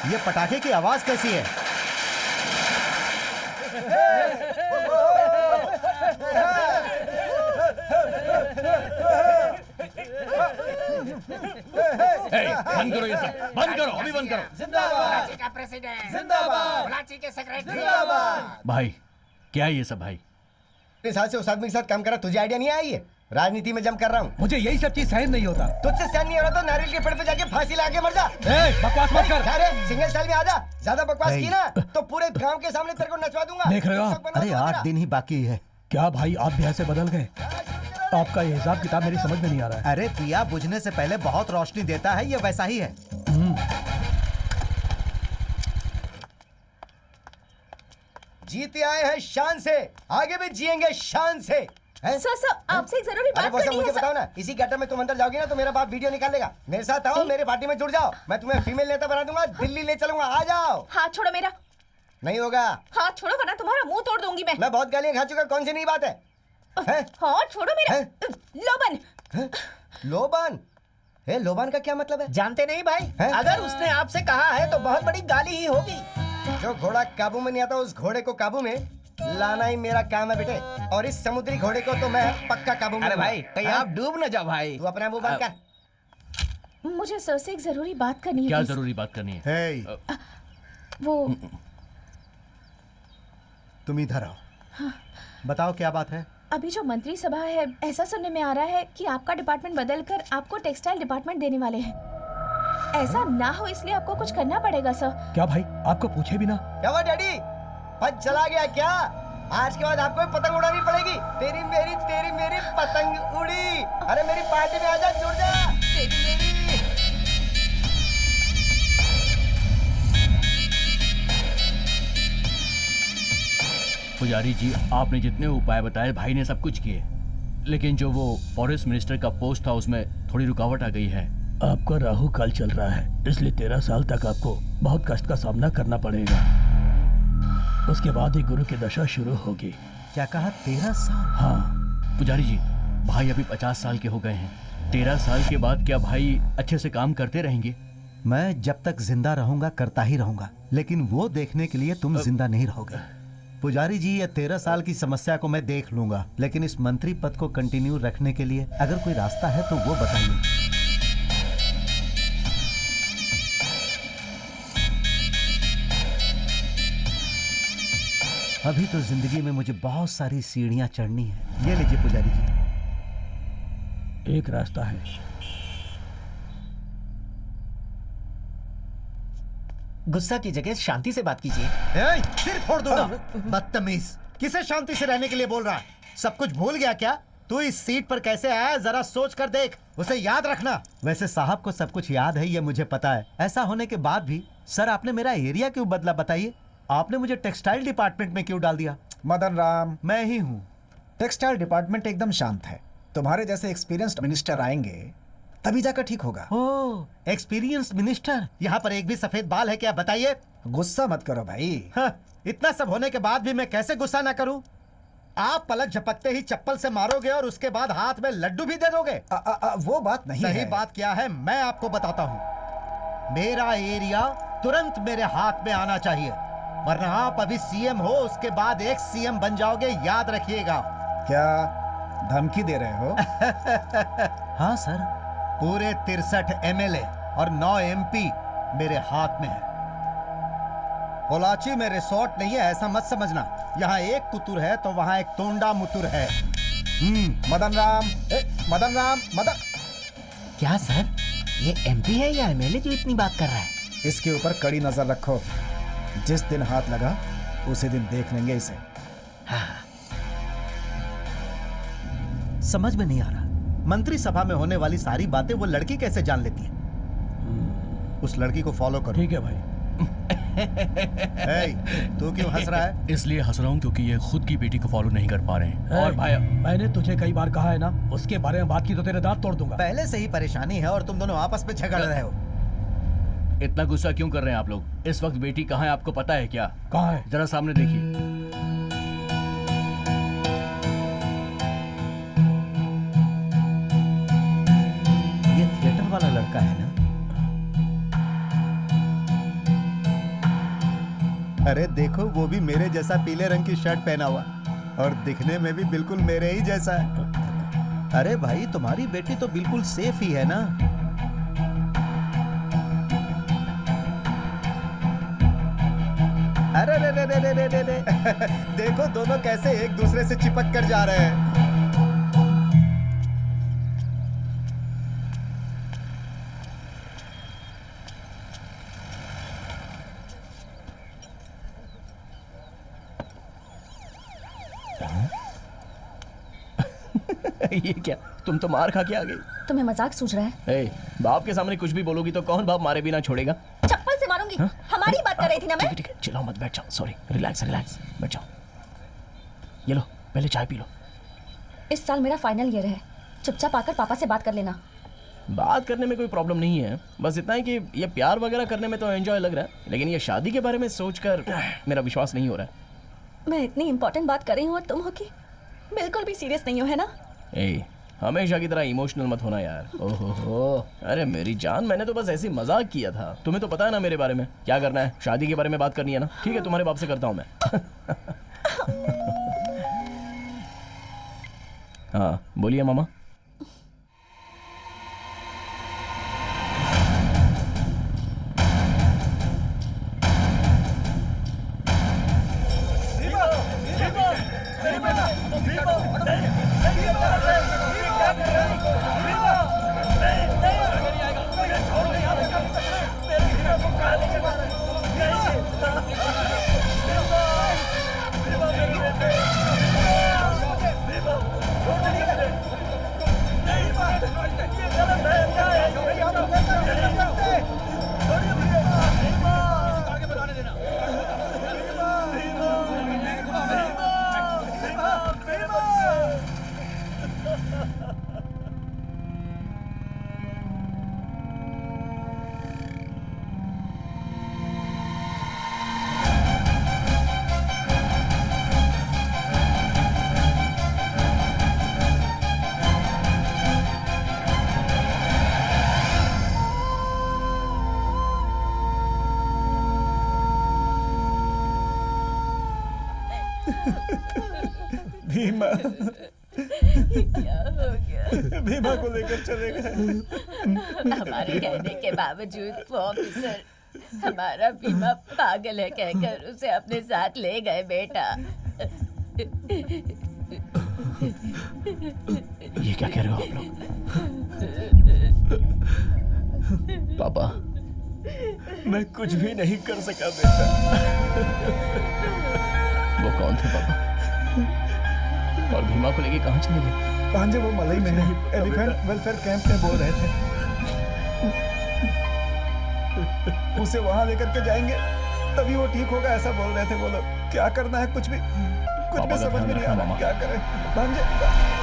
ये पटाखे की आवाज कैसी है? बंद करो ये सब, बंद करो, अभी बंद करो। जिंदाबाद का प्रेसिडेंट, जिंदाबाद भोलाची के सेक्रेटरी, जिंदाबाद। भाई क्या है ये सब भाई? इस साल से उस आदमी के साथ काम करा, तुझे आइडिया नहीं आई है? राजनीति में जम कर रहा हूँ। मुझे यही सब चीज सहन नहीं होता। तुझसे सहन नहीं हो रहा तो नारियल के पेड़ पे जाके फांसी लगा के मर जा। बकवास मत कर। अरे सिंगल स्टाइल में आ जा। ज्यादा बकवास की ना तो पूरे गांव के सामने तेरे को नचवा दूंगा। देख रहे हो आप? अरे 8 दिन ही बाकी है। क्या भाई आप भी ऐसे बदल गए? आपका ये हिसाब किताब मेरी समझ में नहीं आ रहा है। अरे दिया बुझने से पहले बहुत रोशनी देता है, ये वैसा ही है। जीते आए हैं शान से, आगे भी जिएंगे शान से। सर आपसे एक जरूरी बात अरे करनी मुझे है सर। बताओ ना, इसी गटर में तुम अंदर जाओगी ना तो मेरा बाप वीडियो निकालेगा। मेरे साथ आओ, मेरे पार्टी में जुड़ जाओ, मैं तुम्हें फीमेल नेता बना दूंगा, दिल्ली ले चलूंगा। आ जाओ। हाथ छोड़ो मेरा। नहीं होगा। हाथ छोड़ो वरना तुम्हारा मुंह तोड़ दूंगी मैं बहुत गालियां खा चुका, कौन सी नई बात है? हाथ छोड़ो मेरा। लोबन। लोबान? लोबान का क्या मतलब है? जानते नहीं भाई? अगर उसने आपसे कहा है तो बहुत बड़ी गाली ही होगी। जो घोड़ा काबू में नहीं आता उस घोड़े को काबू में लाना ही मेरा काम है बेटे, और इस समुद्री घोड़े को तो मैं पक्का काबू में। अरे भाई कहीं आप डूब न जाओ भाई। तू अपना मुंह बंद कर। मुझे सर से एक जरूरी बात करनी है। क्या please। जरूरी बात करनी है? वो तुम इधर आओ। बताओ क्या बात है? अभी जो मंत्री सभा है, ऐसा सुनने में आ रहा है कि आपका डिपार्टमेंट बदलकर आपको टेक्सटाइल डिपार्टमेंट देने वाले हैं। ऐसा ना हो इसलिए आपको कुछ करना पड़ेगा सर। क्या भाई आपको पूछे बिना? क्या हुआ डैडी, पद चला गया क्या? आज के बाद आपको भी पतंग उड़ानी पड़ेगी। तेरी मेरी पतंग उड़ी। अरे मेरी पार्टी में आजा, जुड़ जा। तेरी मेरी। पुजारी जी, आपने जितने उपाय बताए भाई ने सब कुछ किए, लेकिन जो वो फॉरेस्ट मिनिस्टर का पोस्ट था उसमें थोड़ी रुकावट आ गई है। आपका राहु काल चल रहा है, इसलिए 13 साल तक आपको बहुत कष्ट का सामना करना पड़ेगा। उसके बाद ही गुरु की दशा शुरू होगी। क्या कहा? 13 साल? हाँ पुजारी जी, भाई अभी 50 साल के हो गए हैं। 13 साल के बाद क्या भाई अच्छे से काम करते रहेंगे? मैं जब तक जिंदा रहूंगा करता ही रहूंगा, लेकिन वो देखने के लिए तुम जिंदा नहीं रहोगे। पुजारी जी, ये 13 साल की समस्या को मैं देख लूंगा, लेकिन इस मंत्री पद को कंटिन्यू रखने के लिए अगर कोई रास्ता है तो वो बताइए। अभी तो जिंदगी में मुझे बहुत सारी सीढ़ियां चढ़नी है। ये लीजिए पुजारी जी। एक रास्ता है। गुस्सा की जगह शांति से बात कीजिए। ए, सिर फोड़ दूंगा। बदतमीज, किसे शांति से रहने के लिए बोल रहा है? सब कुछ भूल गया क्या? तू इस सीट पर कैसे आया जरा सोच कर देख, उसे याद रखना। वैसे साहब को सब कुछ याद है, ये मुझे पता है। ऐसा होने के बाद भी सर आपने मेरा एरिया क्यों बदला बताइए? आपने मुझे टेक्सटाइल डिपार्टमेंट में क्यों डाल दिया? मदन राम, मैं ही हूँ। टेक्सटाइल डिपार्टमेंट एकदम शांत है। तुम्हारे जैसे एक्सपीरियंस्ड मिनिस्टर आएंगे तभी जाकर ठीक होगा। ओह, एक्सपीरियंस्ड मिनिस्टर। यहाँ पर एक भी सफेद बाल है क्या बताइए? गुस्सा मत करो भाई। हाँ, इतना सब होने के बाद भी मैं कैसे गुस्सा ना करूं? आप पलक झपकते ही चप्पल से मारोगे और उसके बाद हाथ में लड्डू भी दे दोगे। वो बात नहीं सही है। बात क्या है मैं आपको बताता हूँ। मेरा एरिया तुरंत मेरे हाथ में आना चाहिए, वरना आप अभी सीएम हो, उसके बाद एक सीएम बन जाओगे, याद रखिएगा। क्या धमकी दे रहे हो? हाँ सर, पूरे 63 एमएलए और 9 एमपी मेरे हाथ में है। पोलाची में रिसोर्ट नहीं है ऐसा मत समझना। यहाँ एक कुतुर है तो वहाँ एक तोंडा मुतुर है। मदन राम, मदन राम, मदन। क्या सर, ये एमपी है या एमएलए जो इतनी बात कर रहा है? इसके ऊपर कड़ी नजर रखो। जिस दिन हाथ लगा उसी दिन देख लेंगे इसे। हाँ। समझ में नहीं आ रहा, मंत्री सभा में होने वाली सारी बातें वो लड़की कैसे जान लेती है? उस लड़की को फॉलो करो। ठीक है भाई। तू क्यों हंस रहा है? इसलिए हंस रहा हूँ क्योंकि ये खुद की बेटी को फॉलो नहीं कर पा रहे हैं। और भाई, मैंने तुझे कई बार कहा है ना, उसके बारे में बात की तो तेरे दांत तोड़ दूंगा। पहले से ही परेशानी है और तुम दोनों आपस में झगड़ रहे हो। इतना गुस्सा क्यों कर रहे हैं आप लोग? इस वक्त बेटी कहाँ है आपको पता है क्या? कहाँ है? जरा सामने देखिए। ये थिएटर वाला लड़का है ना? अरे देखो, वो भी मेरे जैसा पीले रंग की शर्ट पहना हुआ और दिखने में भी बिल्कुल मेरे ही जैसा है। अरे भाई, तुम्हारी बेटी तो बिल्कुल सेफ ही है ना? अरे रे रे रे रे रे रे देखो दोनों कैसे एक दूसरे से चिपक कर जा रहे हैं। ये क्या, तुम तो मार खा के आ गई। तुम्हें मजाक सूझ रहा है? ए, बाप के सामने कुछ भी बोलोगी तो कौन बाप मारे बिना छोड़ेगा? चप्पल से मारूंगी। हमारी बात कर रही थी ना मैं। ठीक है, चिल्लाओ मत, बैठ जाओ। सॉरी, रिलैक्स रिलैक्स, बैठ जाओ। ये लो, पहले चाय पी लो। इस साल मेरा फाइनल ईयर है, चुपचाप आकर पापा से बात कर लेना। बात करने में कोई प्रॉब्लम नहीं है, बस इतना है कि ये प्यार वगैरह करने में तो एंजॉय लग रहा है, लेकिन ये शादी के बारे में सोचकर मेरा विश्वास नहीं हो रहा है। मैं इतनी इंपॉर्टेंट बात कर रही हूँ और तुम हो कि बिल्कुल भी सीरियस नहीं हो, है ना? ए, हमेशा की तरह इमोशनल मत होना यार। ओहो, अरे मेरी जान, मैंने तो बस ऐसे ही मजाक किया था। तुम्हें तो पता है ना मेरे बारे में क्या करना है, शादी के बारे में बात करनी है ना। ठीक है, तुम्हारे बाप से करता हूँ मैं। हाँ बोलिए मामा। भीमा, क्या हो गया? भीमा को लेकर चले गए। हमारे कहने के बावजूद वो ऑफिसर हमारा बीमा पागल है कहकर उसे अपने साथ ले गए बेटा। ये क्या कह रहे हो आप लोग? पापा, मैं कुछ भी नहीं कर सका बेटा। वो कौन थे पापा? और भीमा को लेके कहाँ चले गए? भांजे वो मलई में है, एलिफेंट वेलफेयर कैंप में बोल रहे थे। उसे वहां लेकर के जाएंगे तभी वो ठीक होगा, ऐसा बोल रहे थे वो लोग। क्या करना है कुछ भी समझ में नहीं आ रहा, क्या करें भांजे।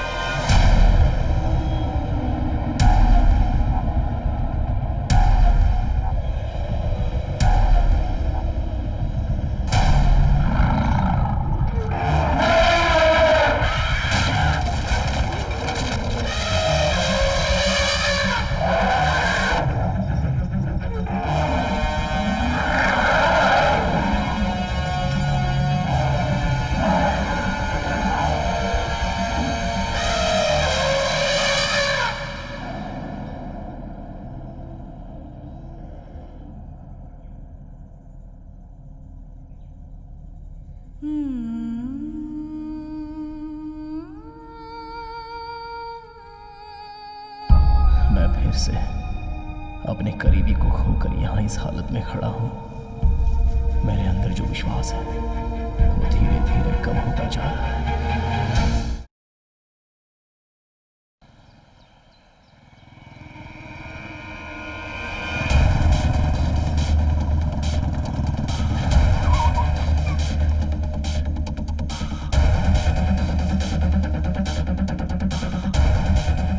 मैं फिर से अपने करीबी को खोकर यहाँ इस हालत में खड़ा हूँ। मेरे अंदर जो विश्वास है वो धीरे धीरे कम होता जा रहा है।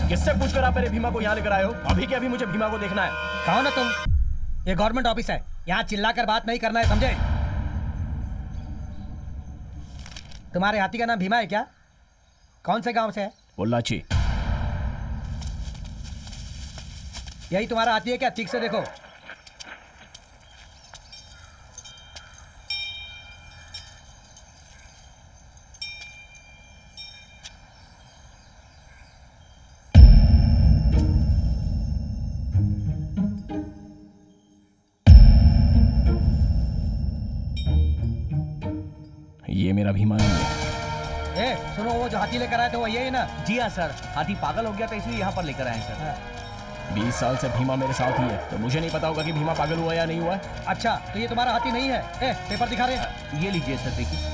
किससे पूछकर आप मेरे भीमा को यहाँ लेकर आए हो? अभी के अभी मुझे भीमा को देखना है। कौन है तुम? ये गवर्नमेंट ऑफिस है, यहाँ चिल्लाकर बात नहीं करना है, समझे? तुम्हारे हाथी का नाम भीमा है क्या? कौन से गांव से है? पोल्लाची। यही तुम्हारा हाथी है क्या? ठीक से देखो। ये मेरा भीमा नहीं है। सुनो, वो जो हाथी लेकर आए थे वो यही ना? जी हाँ सर, हाथी पागल हो गया था इसलिए यहाँ पर लेकर आए हैं सर। 20 साल से भीमा मेरे साथ ही है, तो मुझे नहीं पता होगा कि भीमा पागल हुआ या नहीं हुआ। अच्छा, तो ये तुम्हारा हाथी नहीं है? पेपर दिखा रहे। ये लीजिए सर, देखिए।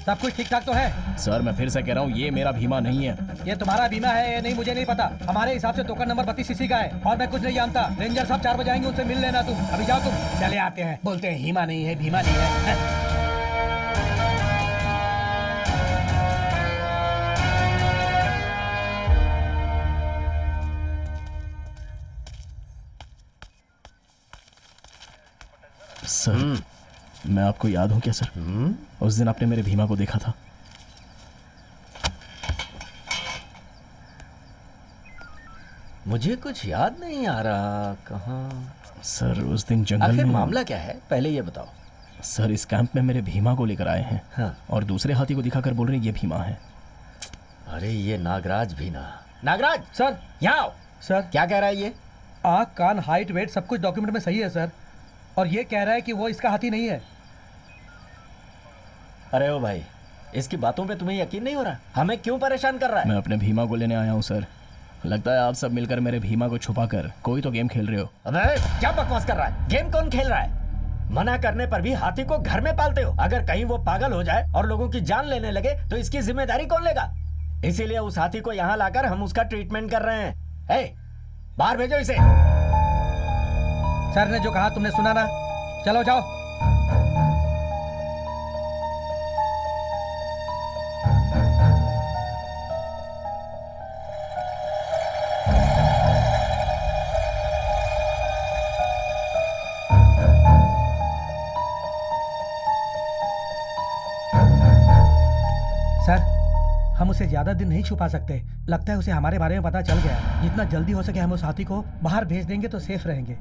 सब कुछ ठीक ठाक तो है? सर मैं फिर से कह रहा हूँ, ये मेरा भीमा नहीं है। ये तुम्हारा बीमा है या नहीं मुझे नहीं पता। हमारे हिसाब से टोकन नंबर 32 सीसी का है और मैं कुछ नहीं जानता। रेंजर साहब 4 बजे आएंगे, उनसे मिल लेना तुम। अभी जाओ तुम। चले आते हैं, बोलते हैं हीमा नहीं है, भीमा नहीं है। सर मैं आपको याद हूँ क्या सर? उस दिन आपने मेरे भीमा को देखा था। मुझे कुछ याद नहीं आ रहा। कहाँ? सर उस दिन जंगल आखिर में। मामला क्या है पहले ये बताओ। सर इस कैंप में मेरे भीमा को लेकर आए हैं। हाँ। और दूसरे हाथी को दिखाकर बोल रहे हैं ये भीमा है। अरे ये नागराज भी ना। नागराज सर यहाँ आओ। सर क्या कह रहा है ये? आँख कान हाइट वेट सब कुछ डॉक्यूमेंट में सही है सर, और ये कह रहा है कि वो इसका हाथी नहीं है। अरे ओ भाई, इसकी बातों पे तुम्हें यकीन नहीं हो रहा? हमें क्यों परेशान कर रहा है? मैं अपने भीमा को लेने आया हूँ सर। लगता है आप सब मिलकर मेरे भीमा को छुपाकर कोई तो गेम खेल रहे हो। अबे क्या बकवास कर रहा है? गेम कौन खेल रहा है? मना करने पर भी हाथी को घर में पालते हो। अगर कहीं वो पागल हो जाए और लोगों की जान लेने लगे तो इसकी जिम्मेदारी कौन लेगा? इसीलिए उस हाथी को यहाँ लाकर हम उसका ट्रीटमेंट कर रहे हैं। बाहर भेजो इसे। सर ने जो कहा तुमने सुना ना? चलो जाओ। सर हम उसे ज्यादा दिन नहीं छुपा सकते। लगता है उसे हमारे बारे में पता चल गया है। जितना जल्दी हो सके हम उस हाथी को बाहर भेज देंगे तो सेफ रहेंगे।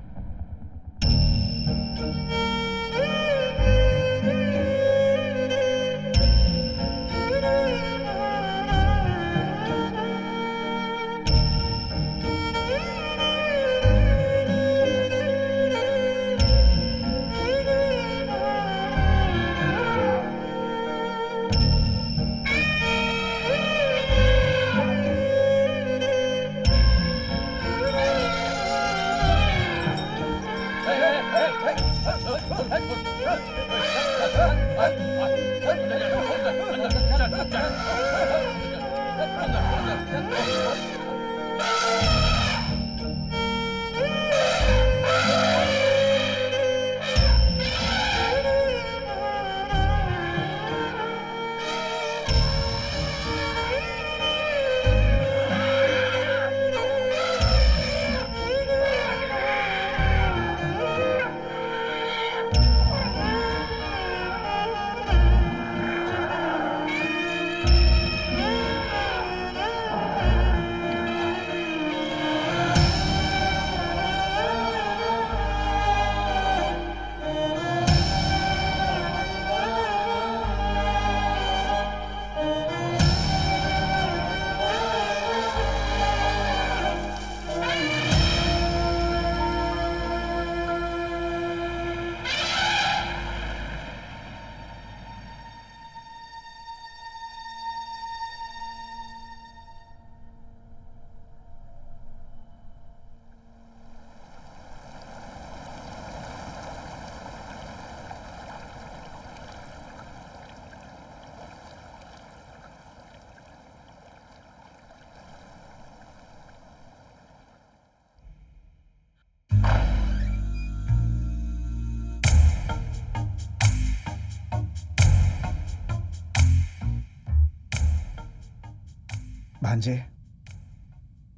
भांजे,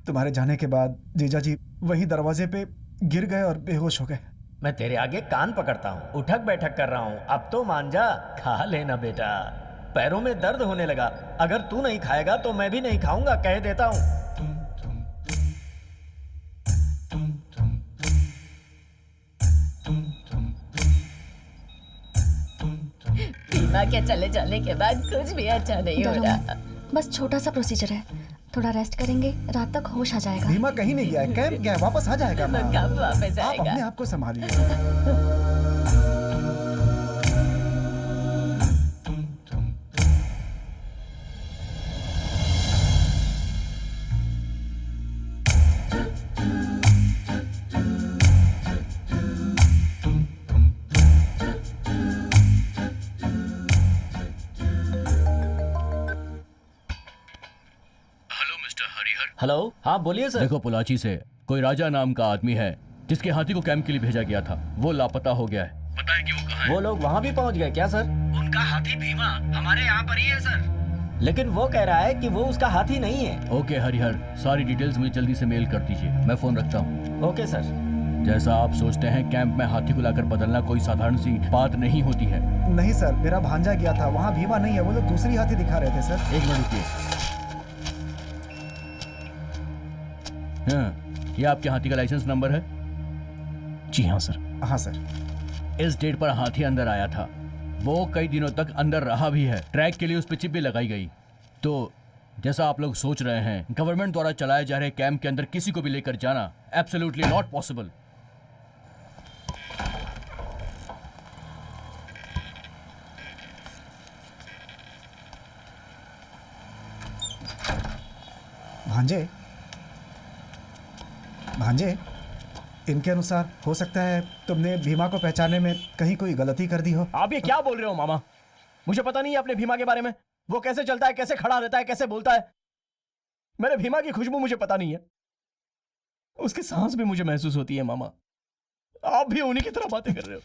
तुम्हारे जाने के बाद जीजा जी वही दरवाजे पे गिर गए और बेहोश हो गए। मैं तेरे आगे कान पकड़ता हूँ, उठक बैठक कर रहा हूँ, अब तो मान जा, खा लेना बेटा। पैरों में दर्द होने लगा, अगर तू नहीं खाएगा तो मैं भी नहीं खाऊंगा, कह देता हूँ। बीमा के चले जाने के बाद कुछ भी अच्छा नहीं हो रहा। बस छोटा सा प्रोसीजर है, थोड़ा रेस्ट करेंगे, रात तक होश आ जाएगा। भीमा कहीं नहीं गया है, कैंप गया है, वापस आ जाएगा। माँ। कब वापस आप आएगा? अपने आप को संभालिए। हेलो, हाँ बोलिए सर। देखो, पोलाची से कोई राजा नाम का आदमी है जिसके हाथी को कैंप के लिए भेजा गया था, वो लापता हो गया है। पता है कि वो कहाँ है? वो लोग वहाँ भी पहुँच गए क्या सर? उनका हाथी भीमा हमारे यहाँ पर ही है सर। लेकिन वो कह रहा है कि वो उसका हाथी नहीं है। ओके हरिहर, सारी डिटेल्स मुझे जल्दी से मेल कर दीजिए, मैं फोन रखता हूँ। Okay sir. जैसा आप सोचते हैं, कैंप में हाथी को लाकर बदलना कोई साधारण सी बात नहीं होती है। नहीं सर, मेरा भांजा गया था, वहाँ भीमा नहीं है, वो लोग दूसरी हाथी दिखा रहे थे सर। एक मिनट रुकिए। हाँ, ये आपके हाथी का लाइसेंस नंबर है? जी हाँ सर। हाँ सर। इस डेट पर हाथी अंदर आया था, वो कई दिनों तक अंदर रहा भी है, ट्रैक के लिए उस पर चिप भी लगाई गई। तो जैसा आप लोग सोच रहे हैं, गवर्नमेंट द्वारा चलाए जा रहे कैंप के अंदर किसी को भी लेकर जाना एब्सोल्युटली नॉट पॉसिबल। भांजे, भांजे, इनके अनुसार हो सकता है तुमने भीमा को पहचानने में कहीं कोई गलती कर दी हो। आप ये क्या बोल रहे हो मामा? मुझे पता नहीं है अपने भीमा के बारे में। वो कैसे चलता है, कैसे खड़ा रहता है, कैसे बोलता है। मेरे भीमा की खुशबू मुझे पता नहीं है, उसकी सांस भी मुझे महसूस होती है। मामा, आप भी उन्हीं की तरह बातें कर रहे हो।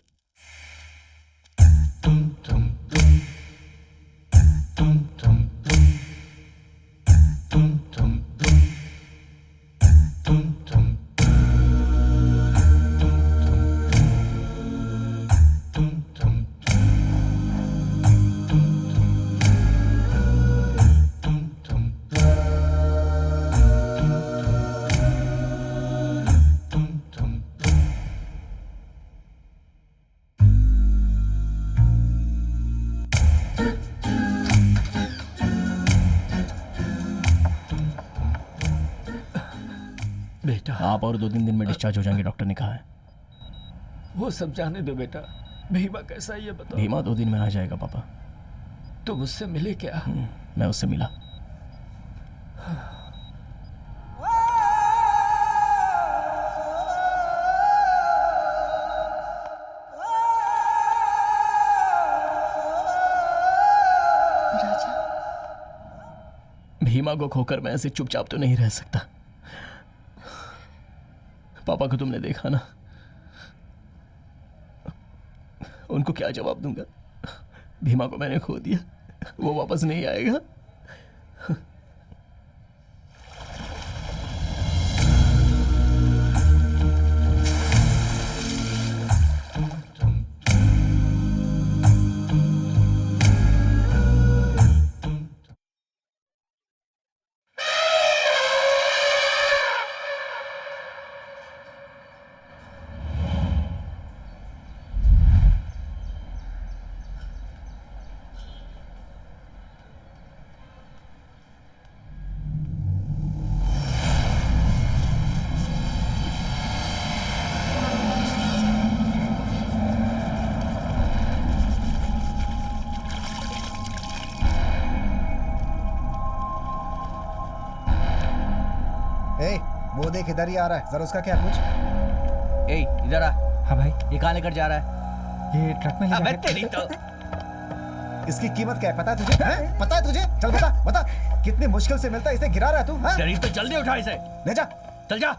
बेटा, आप और 2-3 दिन में डिस्चार्ज हो जाएंगे, डॉक्टर ने कहा है। वो सब जाने दो बेटा। भीमा कैसा है ये बताओ। भीमा 2 दिन में आ जाएगा पापा। तुम उससे मिले क्या? मैं उससे मिला। भीमा को खोकर मैं ऐसे चुपचाप तो नहीं रह सकता। पापा को तुमने देखा ना, उनको क्या जवाब दूंगा? भीमा को मैंने खो दिया, वो वापस नहीं आएगा। वो देख इधर ही आ रहा है, जरा उसका क्या पूछ। ए इधर आ। हाँ भाई, ये कहाँ लेकर जा रहा है? ये ट्रक में ले अबे जाके- तेरी तो। इसकी कीमत क्या है पता है तुझे? हैं? पता है तुझे? चल बता बता, कितनी मुश्किल से मिलता है, इसे गिरा रहा है तू। हैं? तेरी तो जल्दी उठा इसे। ले जा। चल जा।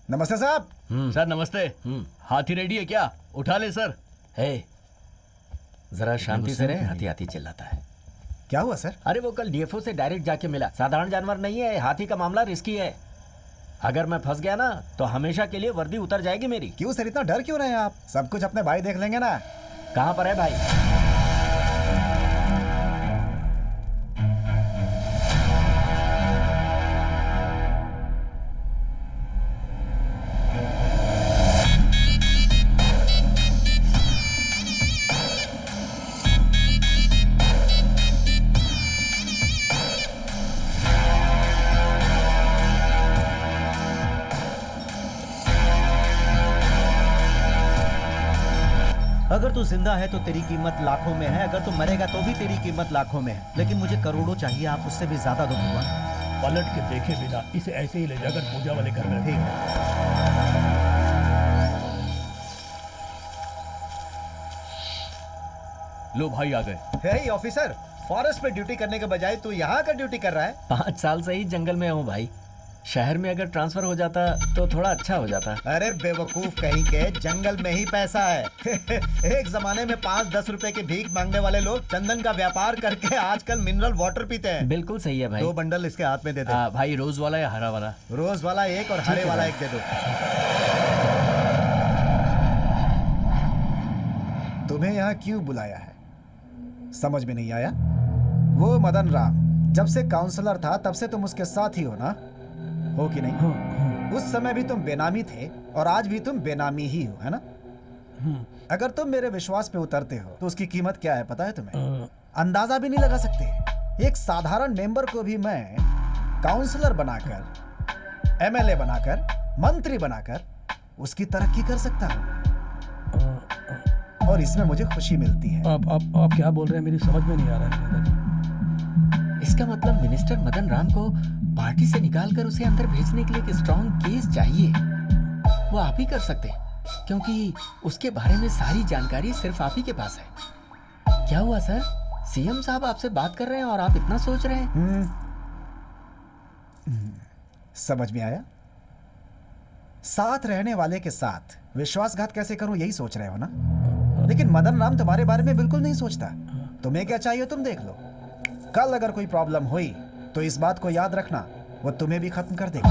नमस्ते साहब। सर नमस्ते। हाथी रेडी है क्या? उठा ले सर। हे, जरा शांति से रहे, हाथी हाथी चिल्लाता है। क्या हुआ सर? अरे वो कल डीएफओ से डायरेक्ट जाके मिला। साधारण जानवर नहीं है, हाथी का मामला रिस्की है। अगर मैं फंस गया ना तो हमेशा के लिए वर्दी उतर जाएगी मेरी। क्यों सर, इतना डर क्यों रहे हैं आप? सब कुछ अपने भाई देख लेंगे ना। कहाँ पर है भाई? अगर तू जिंदा है तो तेरी कीमत लाखों में है, अगर तू मरेगा तो भी तेरी कीमत लाखों में है, लेकिन मुझे करोड़ों चाहिए। आप उससे भी ज्यादा दो भगवान। पलट के देखे बिना इसे ऐसे ही ले जाकर पूजा वाले घर में। ठीक है। लो भाई आ गए। हे ऑफिसर, फॉरेस्ट में ड्यूटी करने के बजाय तू यहाँ का ड्यूटी कर रहा है? 5 साल से ही जंगल में हूँ भाई। शहर में अगर ट्रांसफर हो जाता तो थोड़ा अच्छा हो जाता। अरे बेवकूफ कहीं के, जंगल में ही पैसा है। एक जमाने में 5-10 रुपए की भीख मांगने वाले लोग चंदन का व्यापार करके आजकल मिनरल वाटर पीते हैं। बिल्कुल सही है भाई। 2 बंडल इसके हाथ में दे दे। भाई रोज वाला या हरा वाला? रोज वाला 1 और हरे वाला 1 दे दो। तुम्हें यहाँ क्यों बुलाया है समझ में नहीं आया? वो मदन राम जब से काउंसलर था तब से तुम उसके साथ ही हो ना, हो कि नहीं? उस समय भी तुम बेनामी थे और आज भी तुम बेनामी ही हो, है ना? अगर तुम मेरे विश्वास पे उतरते हो तो उसकी कीमत क्या है पता है तुम्हें? अंदाजा भी नहीं लगा सकते। एक साधारण मेंबर को भी मैं काउंसलर बनाकर, एमएलए बनाकर, मंत्री बनाकर उसकी तरक्की कर सकता हूँ और इसमें मुझे खुशी मिलती है। आप क्या बोल रहे हैं? मेरी समझ में नहीं आ रहा है दादाजी। इसका मतलब मिनिस्टर मदन राम को पार्टी से निकालकर उसे अंदर भेजने के लिए एक स्ट्रॉन्ग केस चाहिए। वो आप ही कर सकते हैं, क्योंकि उसके बारे में सारी जानकारी सिर्फ आप ही के पास है। क्या हुआ सर? सीएम साहब आपसे बात कर रहे हैं और आप इतना सोच रहे हैं? समझ में आया? साथ रहने वाले के साथ विश्वासघात कैसे करूं यही सोच रहे हो ना? लेकिन मदन राम तुम्हारे बारे में बिल्कुल नहीं सोचता। तुम्हें क्या चाहिए तुम देख लो। कल अगर कोई प्रॉब्लम हुई तो इस बात को याद रखना, वो तुम्हें भी खत्म कर देगा।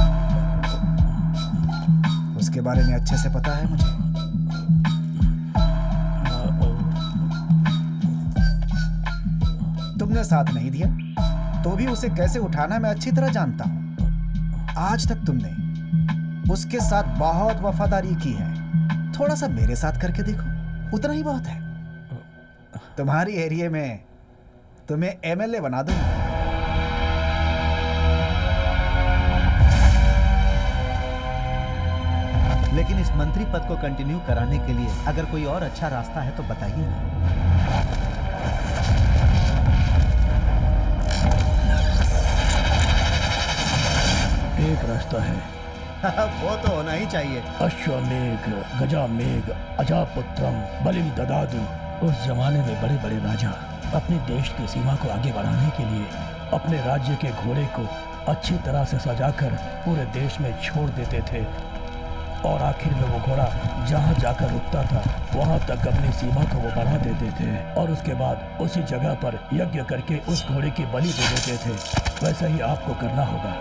उसके बारे में अच्छे से पता है मुझे। तुमने साथ नहीं दिया तो भी उसे कैसे उठाना मैं अच्छी तरह जानता हूं। आज तक तुमने उसके साथ बहुत वफादारी की है, थोड़ा सा मेरे साथ करके देखो, उतना ही बहुत है। तुम्हारी एरिया में तुम्हें एमएलए बना दूंगा। लेकिन इस मंत्री पद को कंटिन्यू कराने के लिए अगर कोई और अच्छा रास्ता है तो बताइए ना। एक रास्ता है। वो तो होना ही चाहिए। अश्वमेघ गजामेघ अजापुत्रम बलिम ददादु। उस जमाने में बड़े बड़े राजा अपने देश की सीमा को आगे बढ़ाने के लिए अपने राज्य के घोड़े को अच्छी तरह से सजाकर पूरे देश में छोड़ देते थे और आखिर में वो घोड़ा जहाँ जाकर रुकता था वहाँ तक अपनी सीमा को वो बढ़ा देते थे और उसके बाद उसी जगह पर यज्ञ करके उस घोड़े की बलि दे देते थे। वैसा ही आपको करना होगा।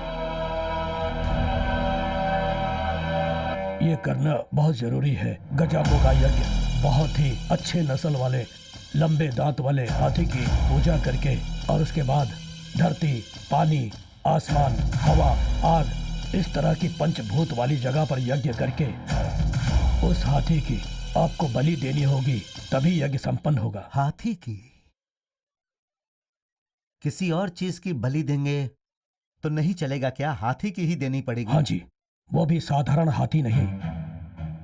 ये करना बहुत जरूरी है। गजामो का यज्ञ बहुत ही अच्छे नस्ल वाले लंबे दांत वाले हाथी की पूजा करके और उसके बाद धरती, पानी, आसमान, हवा, आग, इस तरह की पंचभूत वाली जगह पर यज्ञ करके उस हाथी की आपको बलि देनी होगी, तभी यज्ञ संपन्न होगा। हाथी की? किसी और चीज की बलि देंगे तो नहीं चलेगा क्या? हाथी की ही देनी पड़ेगी? हाँ जी, वो भी साधारण हाथी नहीं।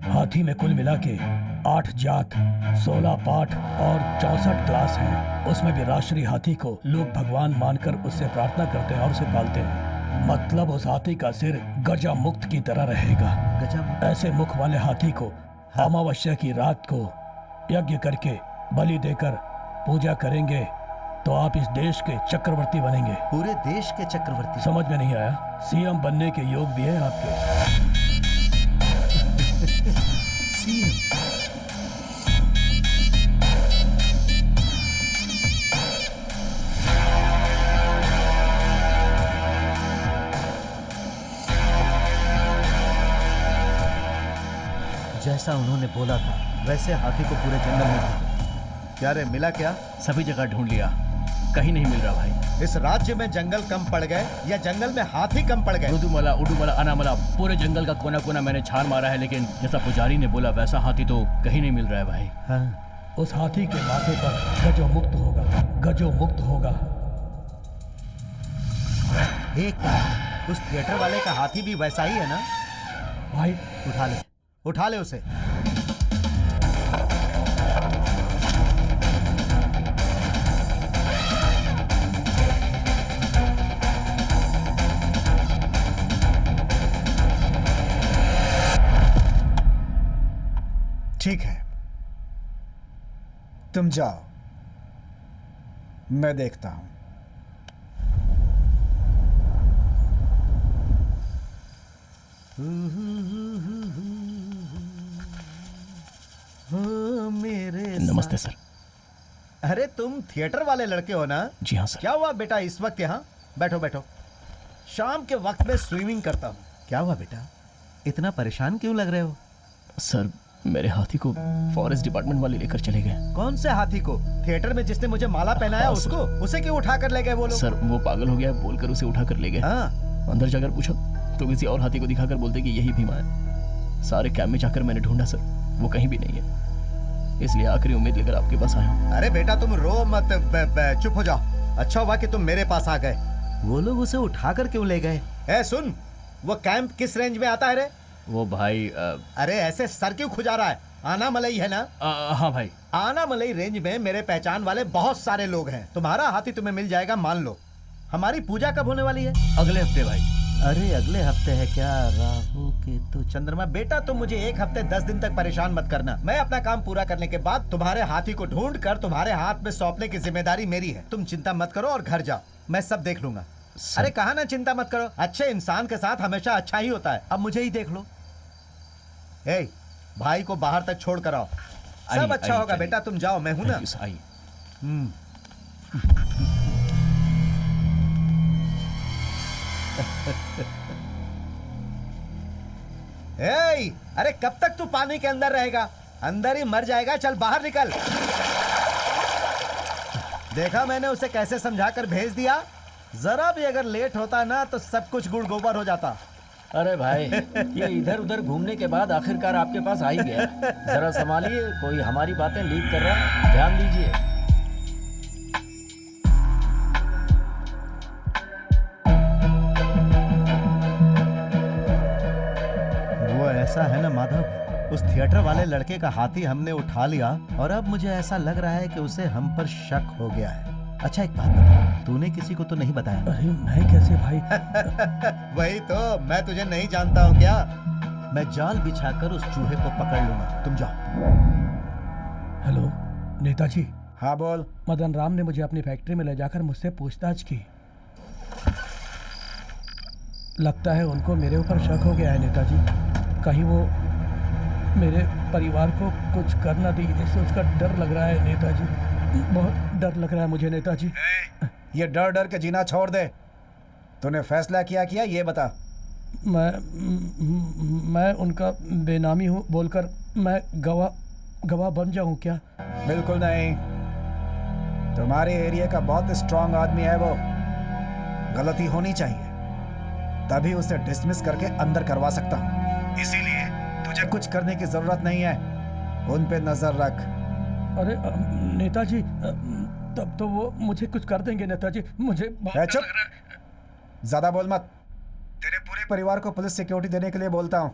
हाथी में कुल मिला के 8 जात, 16 पाठ और 64 क्लास हैं। उसमें भी राष्ट्रीय हाथी को लोग भगवान मानकर उससे प्रार्थना करते हैं और उसे पालते हैं। मतलब उस हाथी का सिर गजा मुक्त की तरह रहेगा। गजा? ऐसे मुख वाले हाथी को अमावस्या की रात को यज्ञ करके बलि देकर पूजा करेंगे तो आप इस देश के चक्रवर्ती बनेंगे। पूरे देश के चक्रवर्ती? समझ में नहीं आया? सीएम बनने के योग भी है आपके। सीएम? जैसा उन्होंने बोला था वैसे हाथी को पूरे जंगल में ढूंढा। क्या रे, मिला क्या? सभी जगह ढूंढ लिया, कहीं नहीं मिल रहा भाई। इस राज्य में जंगल कम पड़ गए या जंगल में हाथी कम पड़ गए? उडुमला, उडुमला, अनामला, पूरे जंगल का कोना कोना मैंने छान मारा है, लेकिन जैसा पुजारी ने बोला वैसा हाथी तो कहीं नहीं मिल रहा है भाई। हाँ। उस हाथी के माथे पर गजो मुक्त होगा, गजो मुक्त होगा। एक मिनट, उस थिएटर वाले का हाथी भी वैसा ही है ना? भाई उठा ले उसे। ठीक है, तुम जाओ, मैं देखता हूं। मेरे नमस्ते सर। अरे तुम थिएटर वाले लड़के हो ना? जी हाँ सर। क्या हुआ बेटा इस वक्त यहाँ? बैठो बैठो। शाम के वक्त में स्विमिंग करता हूँ। क्या हुआ बेटा, इतना परेशान क्यों लग रहे हो? सर, मेरे हाथी को फॉरेस्ट डिपार्टमेंट वाले लेकर चले गए। कौन से हाथी को? थिएटर में जिसने मुझे माला पहनाया उसको? उसे क्यों उठा कर ले गए वो लोग? सर, वो पागल हो गया बोलकर उसे उठा कर ले गए। हाँ। अंदर जाकर पूछा तो किसी और हाथी को दिखाकर बोलते कि यही भीमा है। सारे कैंप में जाकर मैंने ढूंढा सर, वो कहीं भी नहीं है, इसलिए आखिरी उम्मीद लेकर आपके पास आया हूँ। अरे बेटा तुम रो मत, चुप हो जाओ। अच्छा हुआ कि तुम मेरे पास आ गए। वो लोग उसे उठा कर क्यों ले गए? ए सुन, वो कैंप किस रेंज में आता है रे? वो भाई अरे ऐसे सर क्यों खुजा रहा है? आना मलई है ना? हाँ भाई। आना मलई रेंज में मेरे पहचान वाले बहुत सारे लोग हैं। तुम्हारा हाथी तुम्हें मिल जाएगा, मान लो। हमारी पूजा कब होने वाली है? अगले हफ्ते भाई। अरे अगले हफ्ते है क्या? राहु केतु चंद्रमा। बेटा तुम मुझे 1 हफ्ते 10 दिन तक परेशान मत करना। मैं अपना काम पूरा करने के बाद तुम्हारे हाथी को ढूंढ कर तुम्हारे हाथ में सौंपने की जिम्मेदारी मेरी है। तुम चिंता मत करो और घर जाओ, मैं सब देख लूंगा। अरे कहा ना चिंता मत करो, अच्छे इंसान के साथ हमेशा अच्छा ही होता है। अब मुझे ही देख लो। ए, भाई को बाहर तक छोड़ कर आओ, सब अच्छा होगा। बेटा तुम जाओ, मैं हूं ना। ए, अरे कब तक तू पानी के अंदर रहेगा? अंदर ही मर जाएगा। चल बाहर निकल। देखा मैंने उसे कैसे समझाकर भेज दिया। जरा भी अगर लेट होता ना तो सब कुछ गुड़ गोबर हो जाता। अरे भाई, ये इधर उधर घूमने के बाद आखिरकार आपके पास आ ही गया। जरा संभालिए, कोई हमारी बातें लीक कर रहा है, ध्यान दीजिए। वो ऐसा है ना माधव, उस थिएटर वाले लड़के का हाथी हमने उठा लिया और अब मुझे ऐसा लग रहा है कि उसे हम पर शक हो गया है। अच्छा एक बात बता, तूने किसी को तो नहीं बताया? अरे मैं कैसे भाई? वही तो, मैं तुझे नहीं जानता हूँ क्या? मैं जाल बिछाकर उस चूहे को पकड़ लूंगा, तुम जाओ। हेलो नेताजी, हाँ बोल। मदन राम ने मुझे अपनी फैक्ट्री में ले जाकर मुझसे पूछताछ की। लगता है उनको मेरे ऊपर शक हो गया है नेताजी। कहीं वो मेरे परिवार को कुछ कर ना दी, इससे उसका डर लग रहा है नेताजी। बहुत डर लग रहा है मुझे नेताजी। ये डर डर के जीना छोड़ दे। तूने फैसला किया ये बता। मैं उनका बेनामी हूँ बोलकर मैं गवाह बन जाऊँ क्या? बिल्कुल नहीं। तुम्हारे एरिया का बहुत स्ट्रांग आदमी है वो। गलती होनी चाहिए तभी उसे डिसमिस करके अंदर करवा सकता हूँ। इसीलिए तुझे कुछ करने की जरूरत नहीं है। उन पे नजर रख। अरे नेताजी, तब तो वो मुझे कुछ कर देंगे नेताजी। मुझे चुप, ज्यादा बोल मत। तेरे पूरे परिवार को पुलिस सिक्योरिटी देने के लिए बोलता हूँ।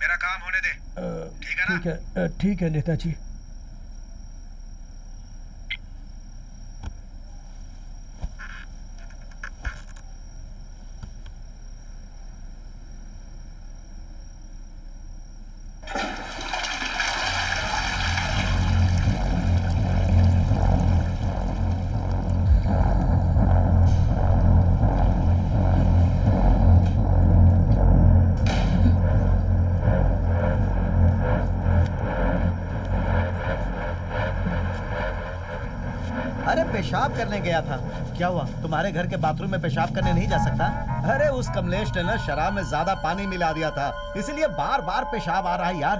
मेरा काम होने दे। ठीक है ना? ठीक है नेताजी। पेशाब करने गया था। क्या हुआ? तुम्हारे घर के बाथरूम में पेशाब करने नहीं जा सकता? अरे उस कमलेश ने ना शराब में ज्यादा पानी मिला दिया था, इसीलिए बार बार पेशाब आ रहा है यार।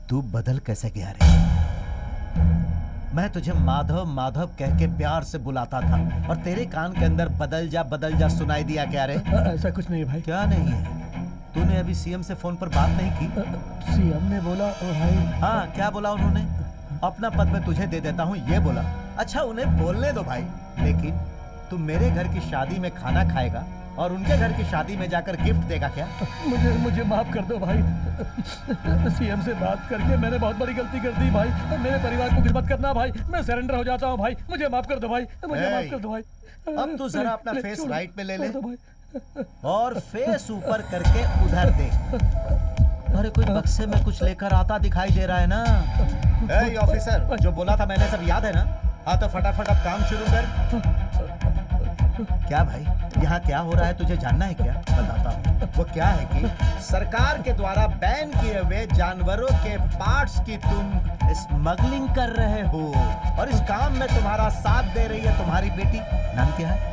तू बदल कैसे गया रे? मैं तुझे माधव माधव कह के प्यार से बुलाता था और तेरे कान के अंदर बदल जा सुनाई दिया क्या रे? ऐसा कुछ नहीं भाई। क्या नहीं है? तूने अभी सीएम से फोन पर बात नहीं की? सीएम ने बोला भाई। हाँ, क्या बोला उन्होंने? अपना पद मैं तुझे दे देता हूँ ये बोला। अच्छा उन्हें बोलने दो भाई, लेकिन तू मेरे घर की शादी में खाना खाएगा और उनके घर की शादी में जाकर गिफ्ट देगा क्या? मुझे माफ कर दो भाई। सीएम से बात करके मैंने बहुत बड़ी गलती कर दी भाई। मेरे परिवार को कुछ मत करना भाई। मैं सरेंडर हो जाता हूँ भाई। मुझे माफ कर दो भाई। मुझे माफ कर दो भाई। अब तू जरा अपना फेस राइट पे ले ले और फेस ऊपर करके उधर दे। अरे कोई बक्से में कुछ लेकर आता दिखाई दे रहा है ना? ए ऑफिसर, जो बोला था मैंने सब याद है ना? हाँ तो फटाफट अब काम शुरू कर। क्या भाई, यहाँ क्या हो रहा है तुझे जानना है क्या? बताता हूँ। वो क्या है कि सरकार के द्वारा बैन किए हुए जानवरों के पार्ट्स की तुम स्मगलिंग कर रहे हो और इस काम में तुम्हारा साथ दे रही है तुम्हारी बेटी। नाम क्या है?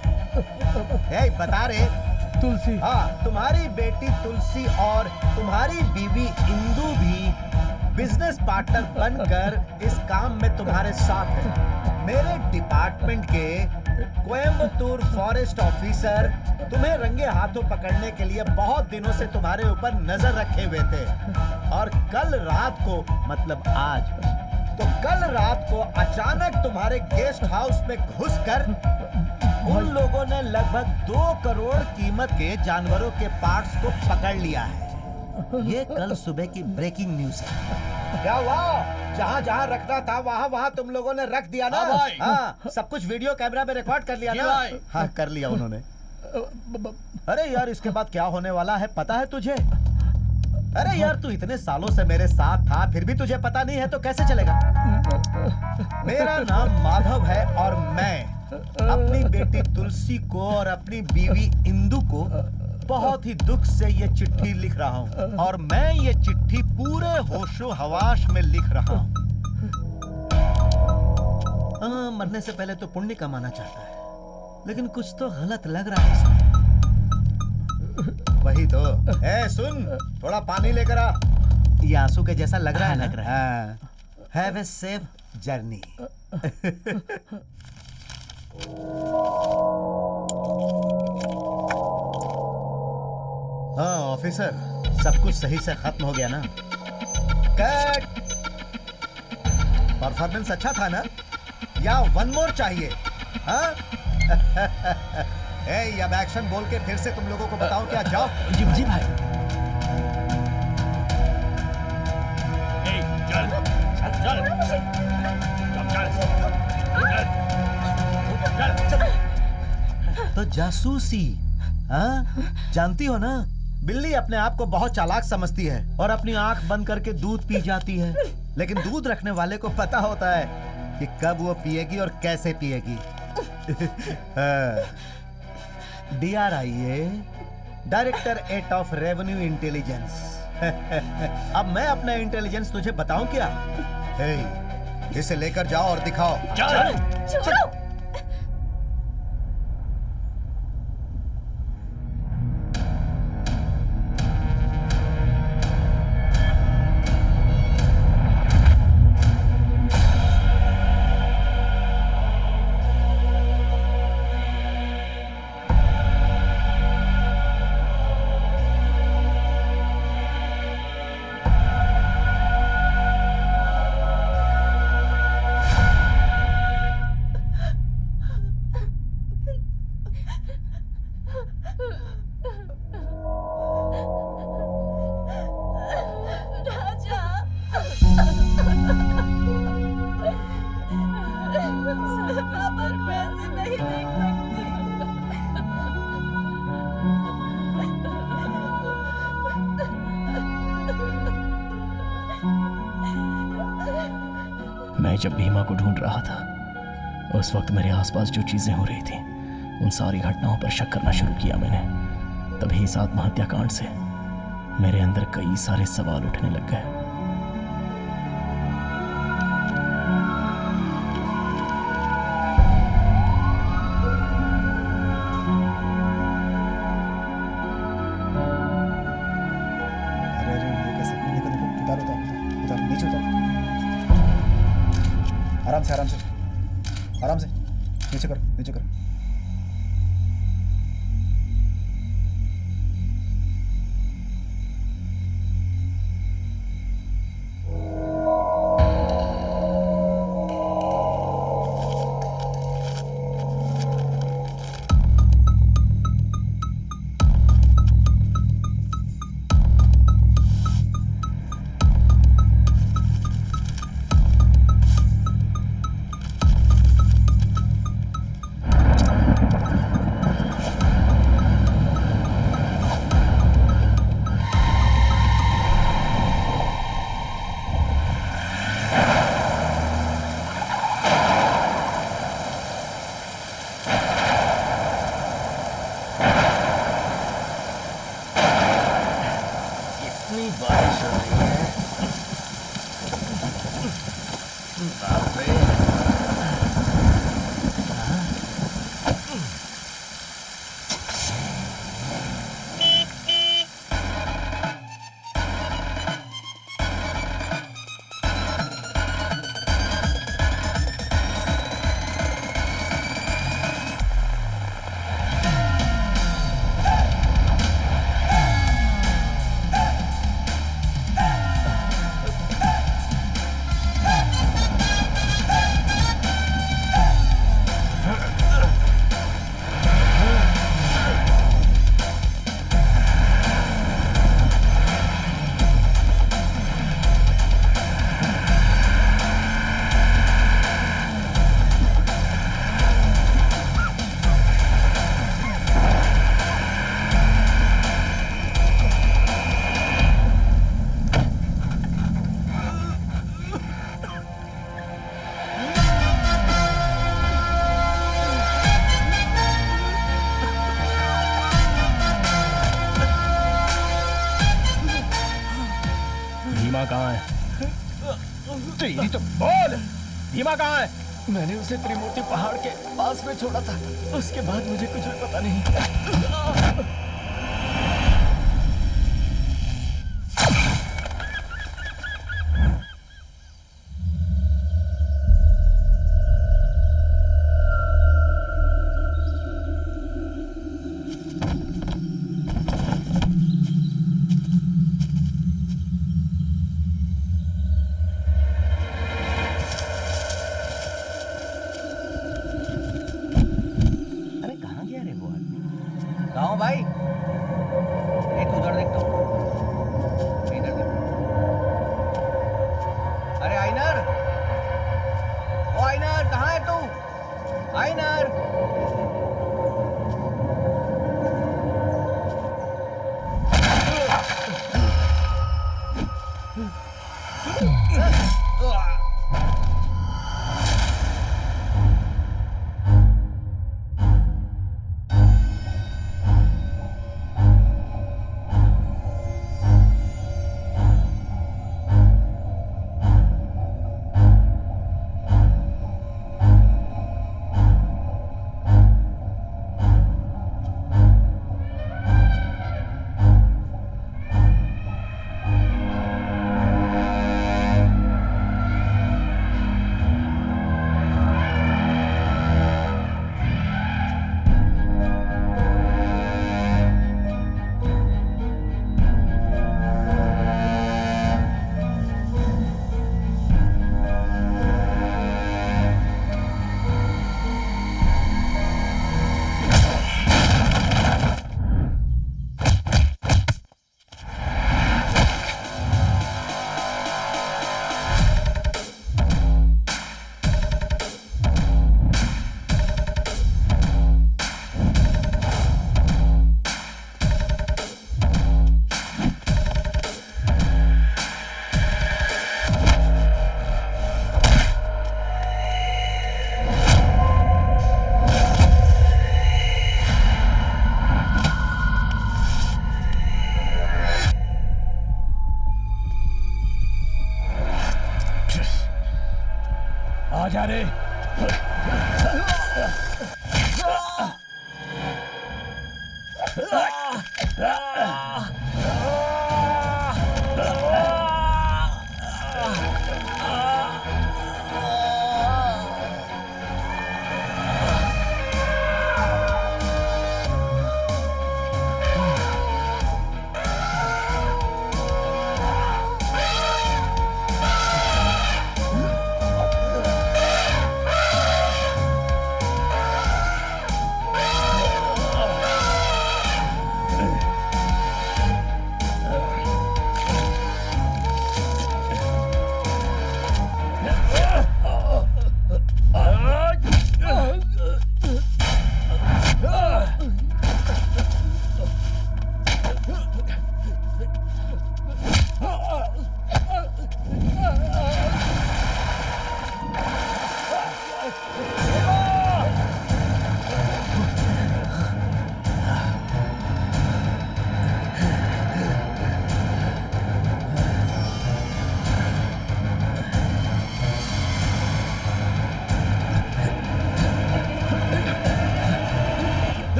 बता रे। तुलसी। हाँ, तुम्हारी बेटी तुलसी और तुम्हारी बीवी इंदु भी बिजनेस पार्टनर बनकर इस काम में तुम्हारे साथ है। मेरे डिपार्टमेंट के कोयम्बतूर फॉरेस्ट ऑफिसर तुम्हें रंगे हाथों पकड़ने के लिए बहुत दिनों से तुम्हारे ऊपर नजर रखे हुए थे और कल रात को, मतलब आज, तो कल रात को अचानक तुम्हारे गेस्ट हाउस में घुसकर उन लोगों ने लगभग 2 करोड़ कीमत के जानवरों के पार्ट्स को पकड़ लिया है। ये कल सुबह की ब्रेकिंग न्यूज है। क्या हुआ? जहाँ जहाँ रखना था वहाँ तुम लोगों ने रख दिया ना? हाँ, सब कुछ वीडियो कैमरा में रिकॉर्ड कर लिया ना? हाँ, कर लिया उन्होंने। अरे यार, इसके बाद क्या होने वाला है पता है तुझे? अरे यार, तू इतने सालों से मेरे साथ था फिर भी तुझे पता नहीं है तो कैसे चलेगा? मेरा नाम माधव है और मैं अपनी बेटी तुलसी को और अपनी बीवी इंदु को बहुत ही दुख से ये चिट्ठी लिख रहा हूँ और मैं ये चिट्ठी पूरे होशो हवास में लिख रहा हूँ। मरने से पहले तो पुण्य कमाना चाहता है, लेकिन कुछ तो गलत लग रहा है इसमें। वही तो। सुन, थोड़ा पानी लेकर आ। ये आंसू के जैसा लग रहा है ना? लग रहा है। Have a safe journey. हाँ ऑफिसर, सब कुछ सही से खत्म हो गया ना? कट। परफॉर्मेंस अच्छा था ना? या 1 मोर चाहिए? हाँ? अब एक्शन बोल के फिर से तुम लोगों को बताओ क्या? जाओ। जी भाई। तो जासूसी, हाँ? जानती हो ना, बिल्ली अपने आप को बहुत चालाक समझती है और अपनी आंख बंद करके दूध पी जाती है, लेकिन दूध रखने वाले को पता होता है कि कब वो पिएगी और कैसे पिएगी। DRIA, director 8 of revenue intelligence. अब मैं अपना इंटेलिजेंस तुझे बताऊं क्या? इसे लेकर जाओ और दिखाओ। छोड़ो। मैं जब भीमा को ढूंढ रहा था, उस वक्त मेरे आसपास जो चीजें हो रही थी, उन सारी घटनाओं पर शक करना शुरू किया मैंने। तभी इस आत्महत्या कांड से मेरे अंदर कई सारे सवाल उठने लग गए। अरे ये कैसे? देखो देखो, उतारो उतारो उतारो, नीचे उतारो। आराम से आराम से आराम से, नीचे करो नीचे करो। भीमा कहाँ है? तेरी तो बोल, भीमा कहाँ है? मैंने उसे त्रिमूर्ति पहाड़ के पास में छोड़ा था, उसके बाद मुझे कुछ भी पता नहीं। गाँव भाई आजा रे।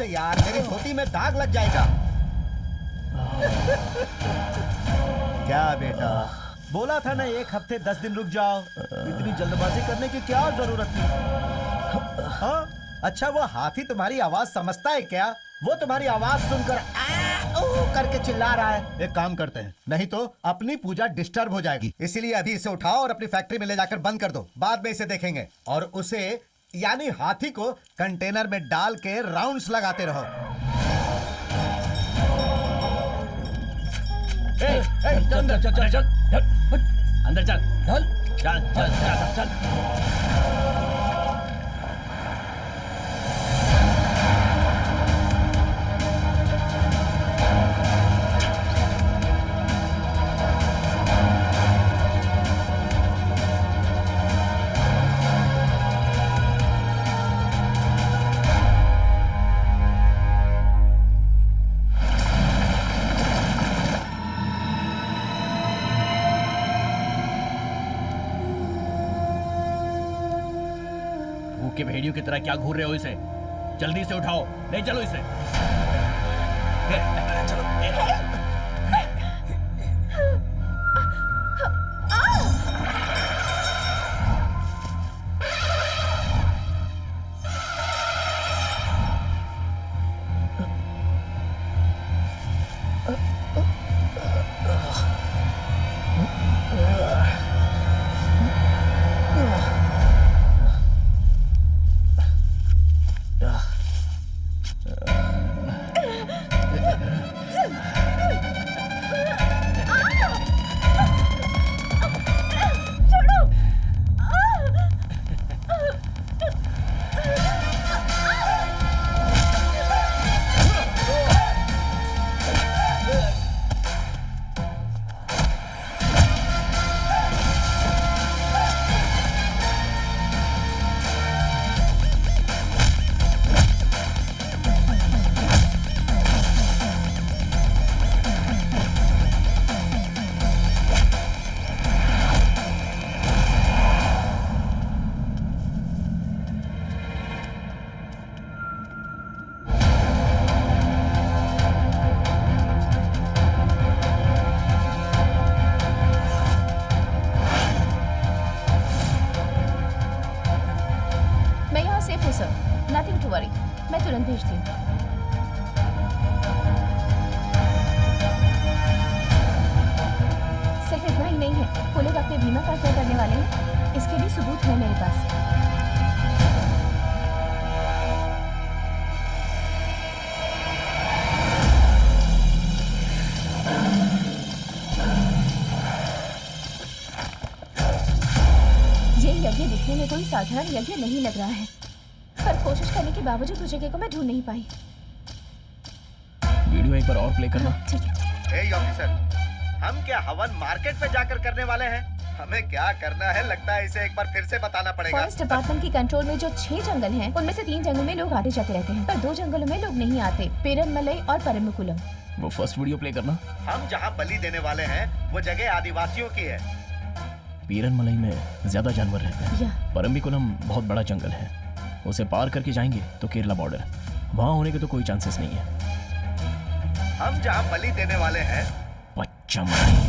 यार मेरी धोती में दाग लग जाएगा। क्या बेटा, बोला था ना 1 हफ्ते 10 दिन रुक जाओ। इतनी जल्दबाजी करने की क्या जरूरत थी? हाँ? अच्छा वो हाथी तुम्हारी आवाज समझता है क्या? वो तुम्हारी आवाज सुनकर आ ओ करके चिल्ला रहा है। एक काम करते हैं, नहीं तो अपनी पूजा डिस्टर्ब हो जाएगी। इसीलिए अभी इसे उठाओ और अपनी फैक्ट्री में ले जाकर बंद कर दो। बाद में इसे देखेंगे। और उसे यानी हाथी को कंटेनर में डाल के राउंड्स लगाते रहो। चल चल चल चल अंदर चल चल चल चल चल चल। के भेड़ियों की तरह क्या घूर रहे हो इसे? जल्दी से उठाओ, ले चलो इसे। चलो। नथिंग टू वरी, मैं तुरंत भेजती हूँ। सिर्फ इतना ही नहीं है, वो लोग अपने बीमा का क्या करने वाले हैं, इसके भी सबूत है मेरे पास। ये यज्ञ दिखने में कोई साधारण यज्ञ नहीं लग रहा है, पर कोशिश करने के बावजूद उस जगह को मैं ढूंढ नहीं पाई। वीडियो एक बार और प्ले करना। ठीक है। ए ऑफिसर, हम क्या हवन मार्केट में जाकर करने वाले हैं? हमें क्या करना है लगता है इसे एक बार फिर से बताना पड़ेगा। फॉरेस्ट डिपार्टमेंट की कंट्रोल में जो 6 जंगल हैं, उनमें से 3 जंगलों में लोग आते जाते रहते हैं, पर 2 जंगलों में लोग नहीं आते, पेरनमलई और परम्बिकुलम। वो फर्स्ट वीडियो प्ले करना। हम जहाँ बलि देने वाले हैं वो जगह आदिवासियों की है। पीरनमलई में ज्यादा जानवर रहते हैं। परम्बिकुलम बहुत बड़ा जंगल है, उसे पार करके जाएंगे तो केरला बॉर्डर, वहां होने के तो कोई चांसेस नहीं है। हम जहाँ बलि देने वाले हैं पच्चमढ़ी।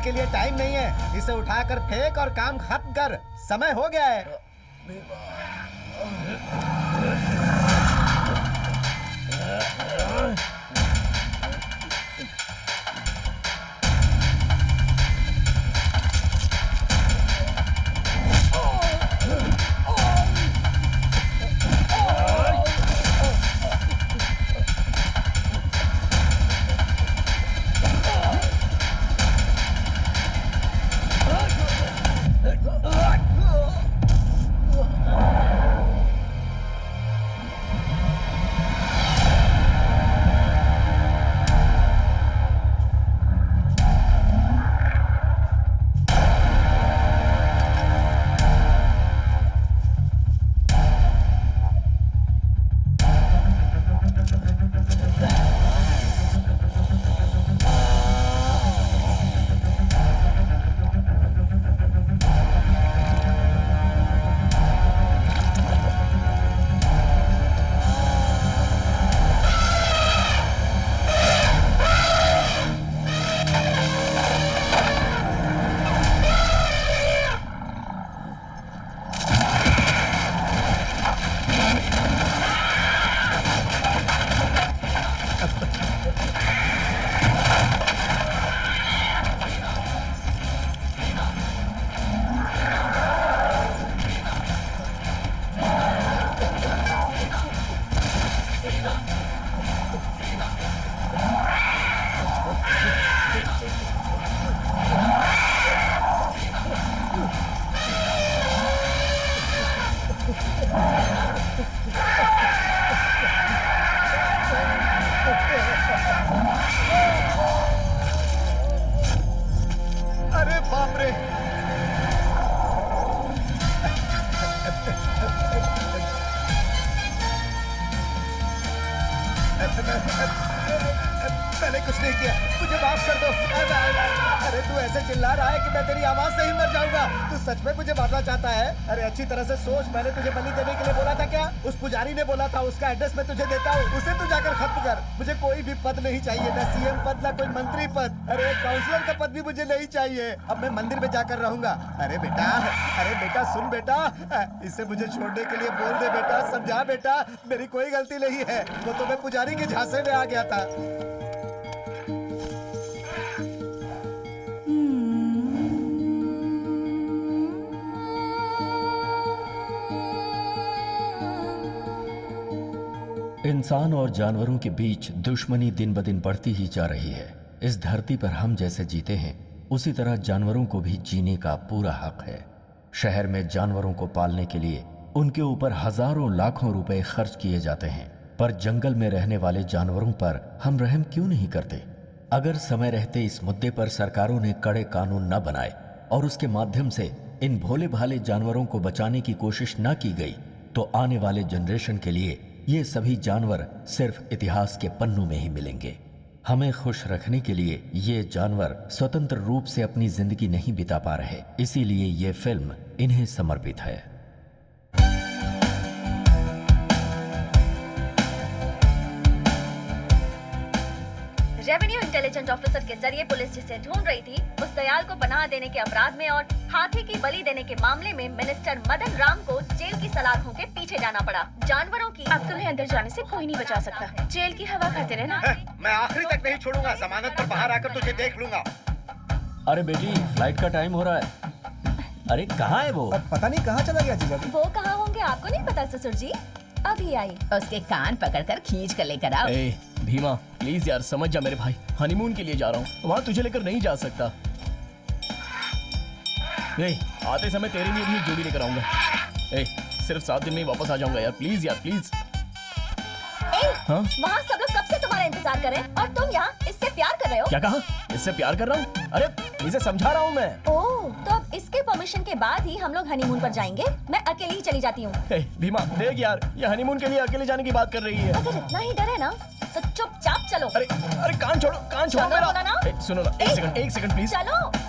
के लिए टाइम नहीं है, इसे उठाकर फेंक और काम खत्म कर, समय हो गया है। अरे बाप रे! मैंने कुछ नहीं किया, मुझे माफ कर दो। अरे तू ऐसे चिल्ला रहा है कि मैं तेरी आवाज से ही मर जाऊंगा। तू सच में मुझे मारना चाहता है? अरे अच्छी तरह से सोच, मैंने तुझे बलि देने के लिए बोला था क्या? उस पुजारी ने बोला था उसका एड्रेस मैं तुझे देता हूँ, उसे तू जाकर खत्म कर। मुझे कोई भी पद नहीं चाहिए, ना सीएम पद, ना कोई मंत्री पद। अरे काउंसलर का पद भी मुझे नहीं चाहिए। अब मैं मंदिर में जाकर रहूंगा। अरे बेटा सुन बेटा, इसे मुझे छोड़ने के लिए बोल दे बेटा, समझा बेटा, मेरी कोई गलती नहीं है। वो तो मैं पुजारी के झांसे में आ गया था। इंसान और जानवरों के बीच दुश्मनी दिन ब दिन बढ़ती ही जा रही है। इस धरती पर हम जैसे जीते हैं उसी तरह जानवरों को भी जीने का पूरा हक है। शहर में जानवरों को पालने के लिए उनके ऊपर हजारों लाखों रुपए खर्च किए जाते हैं, पर जंगल में रहने वाले जानवरों पर हम रहम क्यों नहीं करते? अगर समय रहते इस मुद्दे पर सरकारों ने कड़े कानून न बनाए और उसके माध्यम से इन भोले भाले जानवरों को बचाने की कोशिश न की गई तो आने वाले जनरेशन के लिए ये सभी जानवर सिर्फ इतिहास के पन्नों में ही मिलेंगे। हमें खुश रखने के लिए ये जानवर स्वतंत्र रूप से अपनी जिंदगी नहीं बिता पा रहे, इसीलिए ये फिल्म इन्हें समर्पित है। रेवेन्यू इंटेलिजेंस ऑफिसर के जरिए पुलिस जिसे ढूंढ रही थी, उस दयाल को पनाह देने के अपराध में और हाथी की बलि देने के मामले में मिनिस्टर मदन राम को जेल की सलाखों के पीछे जाना पड़ा। जानवरों की अब तुम्हें अंदर जाने से कोई नहीं बचा सकता। जेल की हवा खाते रहना। मैं आखिरी तक नहीं छोड़ूंगा, जमानत पर बाहर आकर तुझे देख लूंगा। अरे बेटी, फ्लाइट का टाइम हो रहा है। अरे कहाँ है वो? पता नहीं कहाँ चला गया जीजा जी। वो कहाँ होंगे आपको नहीं पता ससुर जी? अभी आई। उसके कान पकड़कर खींच कर लेकर आओ। ए, भीमा प्लीज यार समझ जा मेरे भाई, हनीमून के लिए जा रहा हूँ, वहाँ तुझे लेकर नहीं जा सकता। ए, आते समय तेरे लिए भी एक जोड़ी लेकर आऊंगा। ए, सिर्फ 7 दिन में ही वापस आ जाऊंगा यार, प्लीज यार प्लीज। हाँ? वहाँ सब लोग कब से तुम्हारा इंतजार कर रहे हैं और तुम यहाँ इससे प्यार कर रहे हो? क्या कहा? इससे प्यार कर रहा हूँ? अरे इसे समझा रहा हूँ मैं। ओह, तो अब इसके परमिशन के बाद ही हम लोग हनीमून पर जाएंगे। मैं अकेले ही चली जाती हूँ। भीमा देख यार, ये हनीमून के लिए अकेले जाने की बात कर रही है। अगर इतना ही डर है ना तो चुपचाप चलो। अरे कान छोड़ो, कान छोड़ो चलो मेरा। बोला ना। सुनो ना, एक सेकंड प्लीज। चलो।